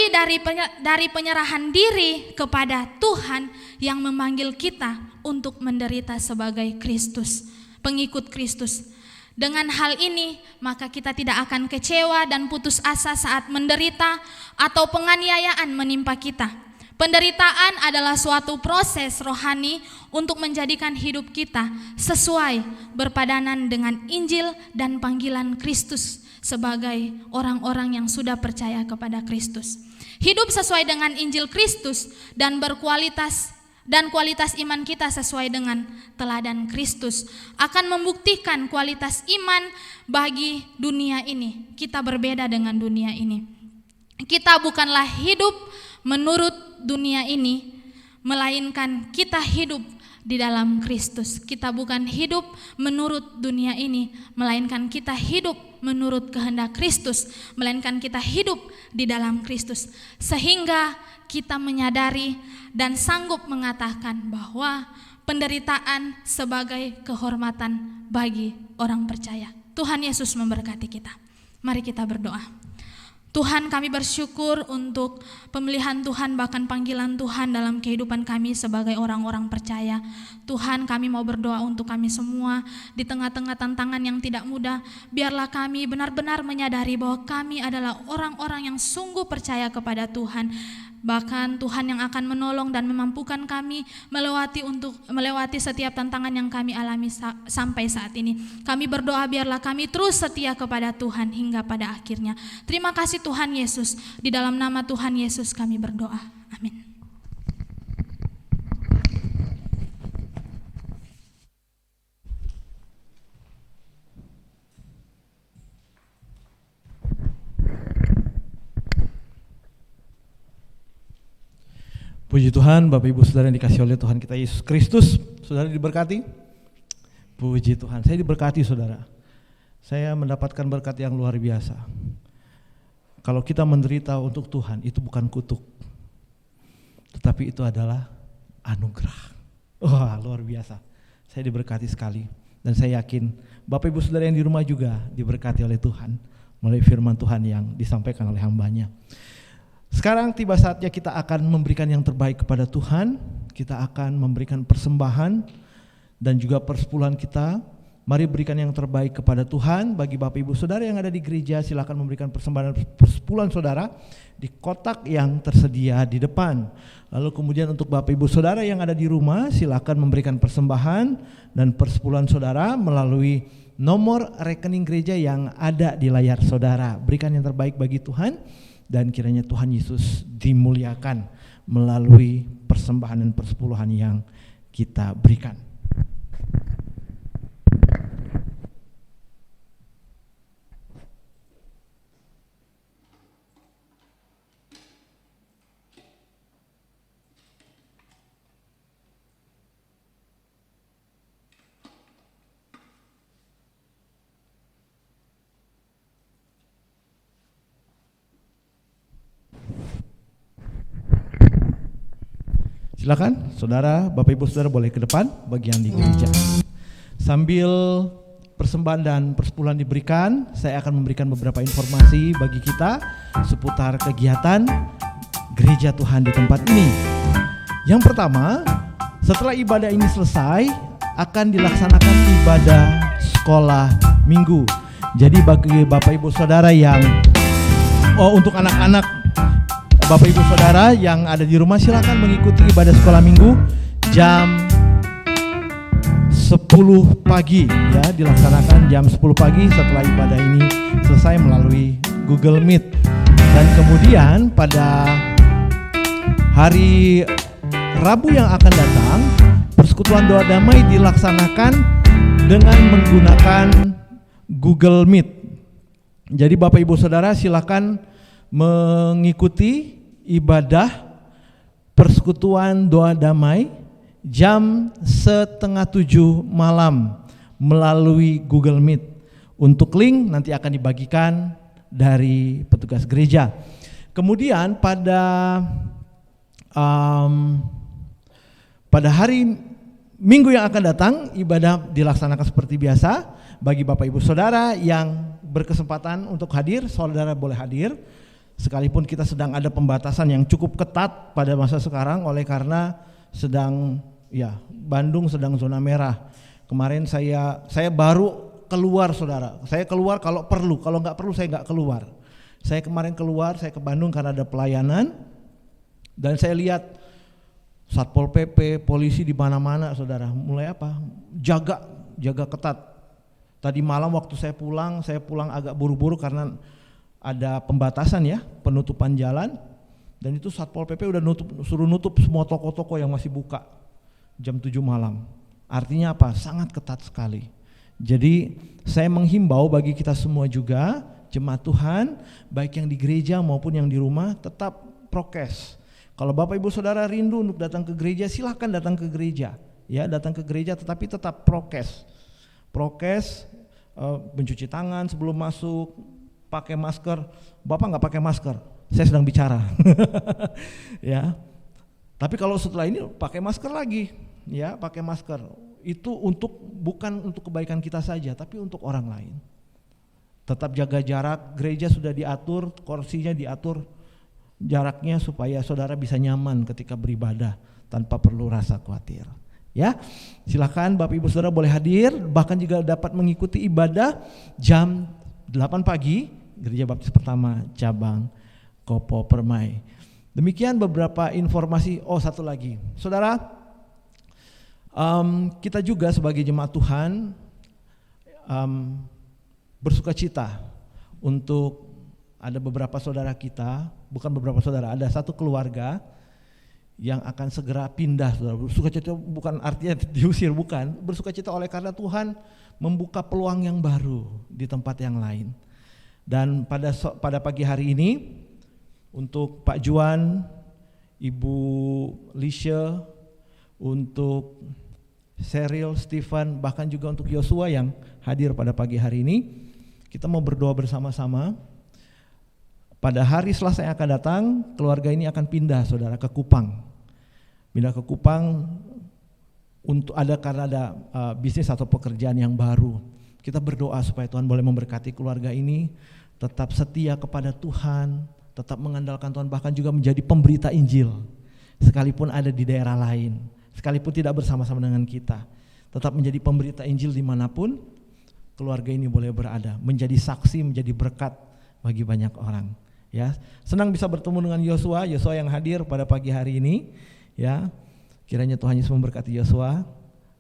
Speaker 3: dari penyerahan diri kepada Tuhan yang memanggil kita untuk menderita sebagai Kristus, pengikut Kristus. Dengan hal ini maka kita tidak akan kecewa dan putus asa saat menderita atau penganiayaan menimpa kita. Penderitaan adalah suatu proses rohani untuk menjadikan hidup kita sesuai berpadanan dengan Injil dan panggilan Kristus sebagai orang-orang yang sudah percaya kepada Kristus. Hidup sesuai dengan Injil Kristus dan kualitas iman kita sesuai dengan teladan Kristus akan membuktikan kualitas iman bagi dunia ini. Kita berbeda dengan dunia ini. Kita bukanlah hidup menurut dunia ini, melainkan kita hidup di dalam Kristus. Kita bukan hidup menurut dunia ini, melainkan kita hidup menurut kehendak Kristus, melainkan kita hidup di dalam Kristus. Sehingga kita menyadari dan sanggup mengatakan bahwa penderitaan sebagai kehormatan bagi orang percaya. Tuhan Yesus memberkati kita. Mari kita berdoa. Tuhan, kami bersyukur untuk pemilihan Tuhan bahkan panggilan Tuhan dalam kehidupan kami sebagai orang-orang percaya. Tuhan, kami mau berdoa untuk kami semua di tengah-tengah tantangan yang tidak mudah. Biarlah kami benar-benar menyadari bahwa kami adalah orang-orang yang sungguh percaya kepada Tuhan. Bahkan Tuhan yang akan menolong dan memampukan kami melewati setiap tantangan yang kami alami sampai saat ini. Kami berdoa biarlah kami terus setia kepada Tuhan hingga pada akhirnya. Terima kasih Tuhan Yesus. Di dalam nama Tuhan Yesus kami berdoa. Amin.
Speaker 1: Puji Tuhan, Bapak Ibu Saudara yang dikasihi oleh Tuhan kita Yesus Kristus. Saudara diberkati? Puji Tuhan, saya diberkati saudara. Saya mendapatkan berkat yang luar biasa. Kalau kita menderita untuk Tuhan, itu bukan kutuk, tetapi itu adalah anugerah. Wah, luar biasa. Saya diberkati sekali. Dan saya yakin Bapak Ibu Saudara yang di rumah juga diberkati oleh Tuhan melalui firman Tuhan yang disampaikan oleh hambanya. Sekarang tiba saatnya kita akan memberikan yang terbaik kepada Tuhan. Kita akan memberikan persembahan dan juga persepuluhan kita. Mari berikan yang terbaik kepada Tuhan. Bagi Bapak Ibu Saudara yang ada di gereja, silakan memberikan persembahan persepuluhan saudara di kotak yang tersedia di depan. Lalu kemudian untuk Bapak Ibu Saudara yang ada di rumah, silakan memberikan persembahan dan persepuluhan saudara melalui nomor rekening gereja yang ada di layar saudara. Berikan yang terbaik bagi Tuhan. Dan kiranya Tuhan Yesus dimuliakan. melalui persembahan dan persepuluhan yang kita berikan. Silakan saudara, Bapak Ibu Saudara boleh ke depan bagian di gereja. Sambil persembahan dan persepuluhan diberikan, saya akan memberikan beberapa informasi bagi kita seputar kegiatan gereja Tuhan di tempat ini. Yang pertama, setelah ibadah ini selesai, akan dilaksanakan ibadah sekolah minggu. Jadi bagi Bapak Ibu Saudara yang untuk anak-anak Bapak Ibu Saudara yang ada di rumah, silakan mengikuti ibadah sekolah minggu jam 10 pagi ya, dilaksanakan jam 10 pagi setelah ibadah ini selesai melalui Google Meet. Dan kemudian pada hari Rabu yang akan datang, persekutuan doa damai dilaksanakan dengan menggunakan Google Meet. Jadi Bapak Ibu Saudara silakan mengikuti ibadah persekutuan doa damai jam 6:30 malam melalui Google Meet. Untuk link nanti akan dibagikan dari petugas gereja. Kemudian pada hari Minggu yang akan datang, ibadah dilaksanakan seperti biasa. Bagi Bapak Ibu Saudara yang berkesempatan untuk hadir, saudara boleh hadir. Sekalipun kita sedang ada pembatasan yang cukup ketat pada masa sekarang oleh karena Bandung sedang zona merah. Kemarin saya baru keluar saudara. Saya keluar kalau perlu, kalau nggak perlu saya nggak keluar. Saya kemarin keluar, saya ke Bandung karena ada pelayanan dan saya lihat Satpol PP, polisi di mana-mana saudara. Mulai jaga ketat. Tadi malam waktu saya pulang agak buru-buru karena ada pembatasan ya, penutupan jalan, dan itu Satpol PP udah suruh nutup semua toko-toko yang masih buka jam 7 malam. Artinya apa? Sangat ketat sekali. Jadi saya menghimbau bagi kita semua juga, jemaat Tuhan, baik yang di gereja maupun yang di rumah, tetap prokes. Kalau Bapak Ibu Saudara rindu untuk datang ke gereja, silakan datang ke gereja. Ya, datang ke gereja tetapi tetap prokes. Prokes, mencuci tangan sebelum masuk, pakai masker. Bapak nggak pakai masker, saya sedang bicara. Ya. Tapi kalau setelah ini pakai masker lagi, ya pakai masker. Itu bukan untuk kebaikan kita saja, tapi untuk orang lain. Tetap jaga jarak. Gereja sudah diatur, kursinya diatur jaraknya supaya saudara bisa nyaman ketika beribadah tanpa perlu rasa khawatir. Ya, silakan Bapak Ibu Saudara boleh hadir, bahkan juga dapat mengikuti ibadah jam 8 pagi, Gereja Baptis Pertama Cabang Kopo Permai. Demikian beberapa informasi. Satu lagi, saudara, kita juga sebagai jemaat Tuhan bersukacita untuk ada beberapa saudara kita, bukan beberapa saudara, ada satu keluarga yang akan segera pindah, saudara. Bersukacita bukan artinya diusir, bukan. Bersukacita oleh karena Tuhan membuka peluang yang baru di tempat yang lain. Dan pada pagi hari ini untuk Pak Juan, Ibu Lisha, untuk Cheryl, Stephen, bahkan juga untuk Yosua yang hadir pada pagi hari ini, kita mau berdoa bersama-sama. Pada hari Selasa yang akan datang, keluarga ini akan pindah, saudara, ke Kupang. Pindah ke Kupang karena ada bisnis atau pekerjaan yang baru. Kita berdoa supaya Tuhan boleh memberkati keluarga ini, tetap setia kepada Tuhan, tetap mengandalkan Tuhan, bahkan juga menjadi pemberita Injil, sekalipun ada di daerah lain, sekalipun tidak bersama-sama dengan kita, tetap menjadi pemberita Injil dimanapun keluarga ini boleh berada, menjadi saksi, menjadi berkat bagi banyak orang. Ya, senang bisa bertemu dengan Yosua yang hadir pada pagi hari ini. Ya, kiranya Tuhan Yesus memberkati Yosua,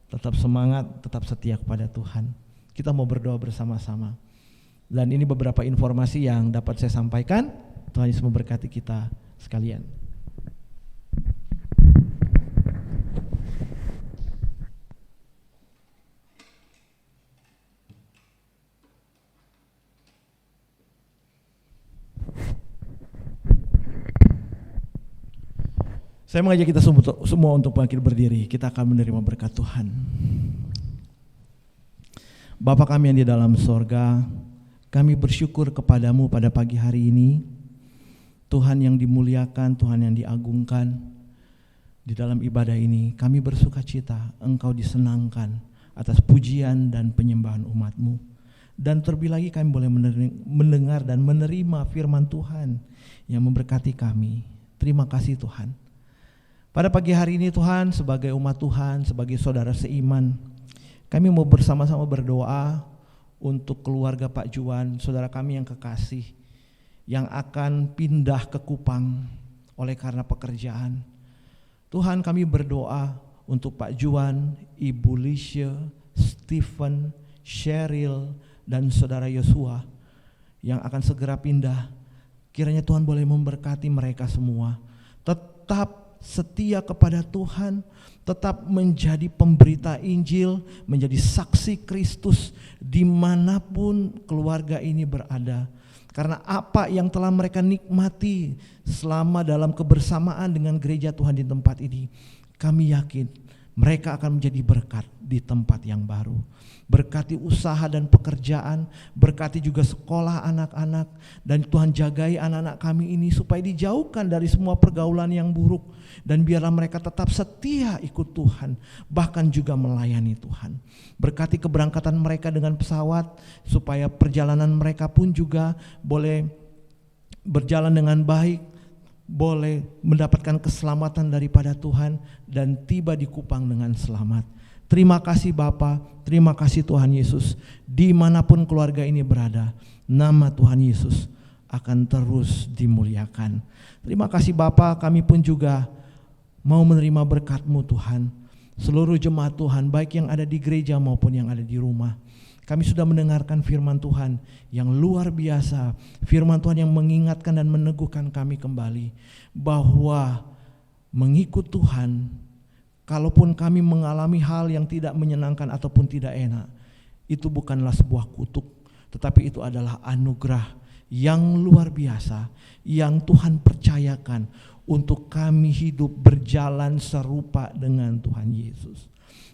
Speaker 1: tetap semangat, tetap setia kepada Tuhan. Kita mau berdoa bersama-sama. Dan ini beberapa informasi yang dapat saya sampaikan. Tuhan Yesus memberkati kita sekalian. Saya mengajak kita semua untuk bangkit berdiri. Kita akan menerima berkat Tuhan. Bapa kami yang di dalam sorga, kami bersyukur kepadamu pada pagi hari ini. Tuhan yang dimuliakan, Tuhan yang diagungkan. Di dalam ibadah ini kami bersuka cita Engkau disenangkan atas pujian dan penyembahan umat-Mu. Dan terlebih lagi kami boleh mendengar dan menerima firman Tuhan yang memberkati kami. Terima kasih Tuhan. Pada pagi hari ini Tuhan, sebagai umat Tuhan, sebagai saudara seiman, kami mau bersama-sama berdoa untuk keluarga Pak Juan, saudara kami yang kekasih, yang akan pindah ke Kupang oleh karena pekerjaan. Tuhan, kami berdoa untuk Pak Juan, Ibu Lisha, Stephen, Cheryl, dan saudara Yosua yang akan segera pindah. Kiranya Tuhan boleh memberkati mereka semua. Tetap setia kepada Tuhan, tetap menjadi pemberita Injil, menjadi saksi Kristus dimanapun keluarga ini berada. Karena apa yang telah mereka nikmati selama dalam kebersamaan dengan gereja Tuhan di tempat ini, kami yakin mereka akan menjadi berkat di tempat yang baru. Berkati usaha dan pekerjaan, berkati juga sekolah anak-anak, dan Tuhan jagai anak-anak kami ini supaya dijauhkan dari semua pergaulan yang buruk, dan biarlah mereka tetap setia ikut Tuhan, bahkan juga melayani Tuhan. Berkati keberangkatan mereka dengan pesawat, supaya perjalanan mereka pun juga boleh berjalan dengan baik, boleh mendapatkan keselamatan daripada Tuhan, dan tiba di Kupang dengan selamat. Terima kasih Bapa, terima kasih Tuhan Yesus. Dimanapun keluarga ini berada, nama Tuhan Yesus akan terus dimuliakan. Terima kasih Bapa, kami pun juga mau menerima berkat-Mu Tuhan. Seluruh jemaat Tuhan, baik yang ada di gereja maupun yang ada di rumah, kami sudah mendengarkan firman Tuhan yang luar biasa. Firman Tuhan yang mengingatkan dan meneguhkan kami kembali bahwa mengikut Tuhan, kalaupun kami mengalami hal yang tidak menyenangkan ataupun tidak enak, itu bukanlah sebuah kutuk, tetapi itu adalah anugerah yang luar biasa yang Tuhan percayakan untuk kami hidup berjalan serupa dengan Tuhan Yesus.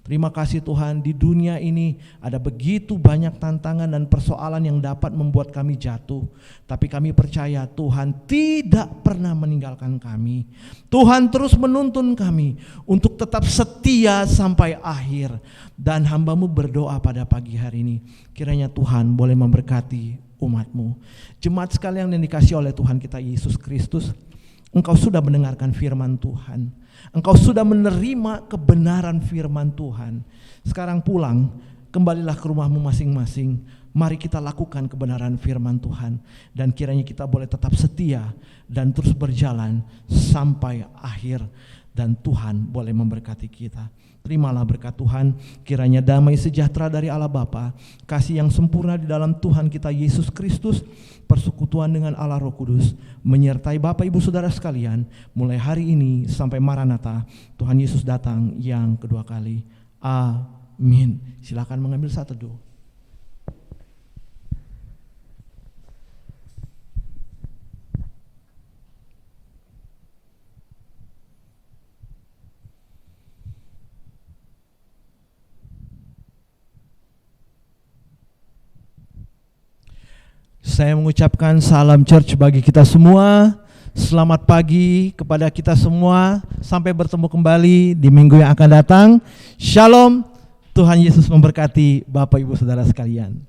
Speaker 1: Terima kasih Tuhan, di dunia ini ada begitu banyak tantangan dan persoalan yang dapat membuat kami jatuh. Tapi kami percaya Tuhan tidak pernah meninggalkan kami. Tuhan terus menuntun kami untuk tetap setia sampai akhir. Dan hamba-Mu berdoa pada pagi hari ini, kiranya Tuhan boleh memberkati umat-Mu. Jemaat sekalian yang dikasihi oleh Tuhan kita Yesus Kristus, engkau sudah mendengarkan firman Tuhan. Engkau sudah menerima kebenaran firman Tuhan. Sekarang pulang, kembalilah ke rumahmu masing-masing. Mari kita lakukan kebenaran firman Tuhan. Dan kiranya kita boleh tetap setia dan terus berjalan sampai akhir. Dan Tuhan boleh memberkati kita. Terimalah berkat Tuhan, kiranya damai sejahtera dari Allah Bapa, kasih yang sempurna di dalam Tuhan kita Yesus Kristus, persekutuan dengan Allah Roh Kudus, menyertai Bapak Ibu Saudara sekalian, mulai hari ini sampai Maranatha, Tuhan Yesus datang yang kedua kali. Amin. Silakan mengambil saat teduh. Saya mengucapkan salam church bagi kita semua. Selamat pagi kepada kita semua. Sampai bertemu kembali di minggu yang akan datang. Shalom. Tuhan Yesus memberkati Bapak Ibu Saudara sekalian.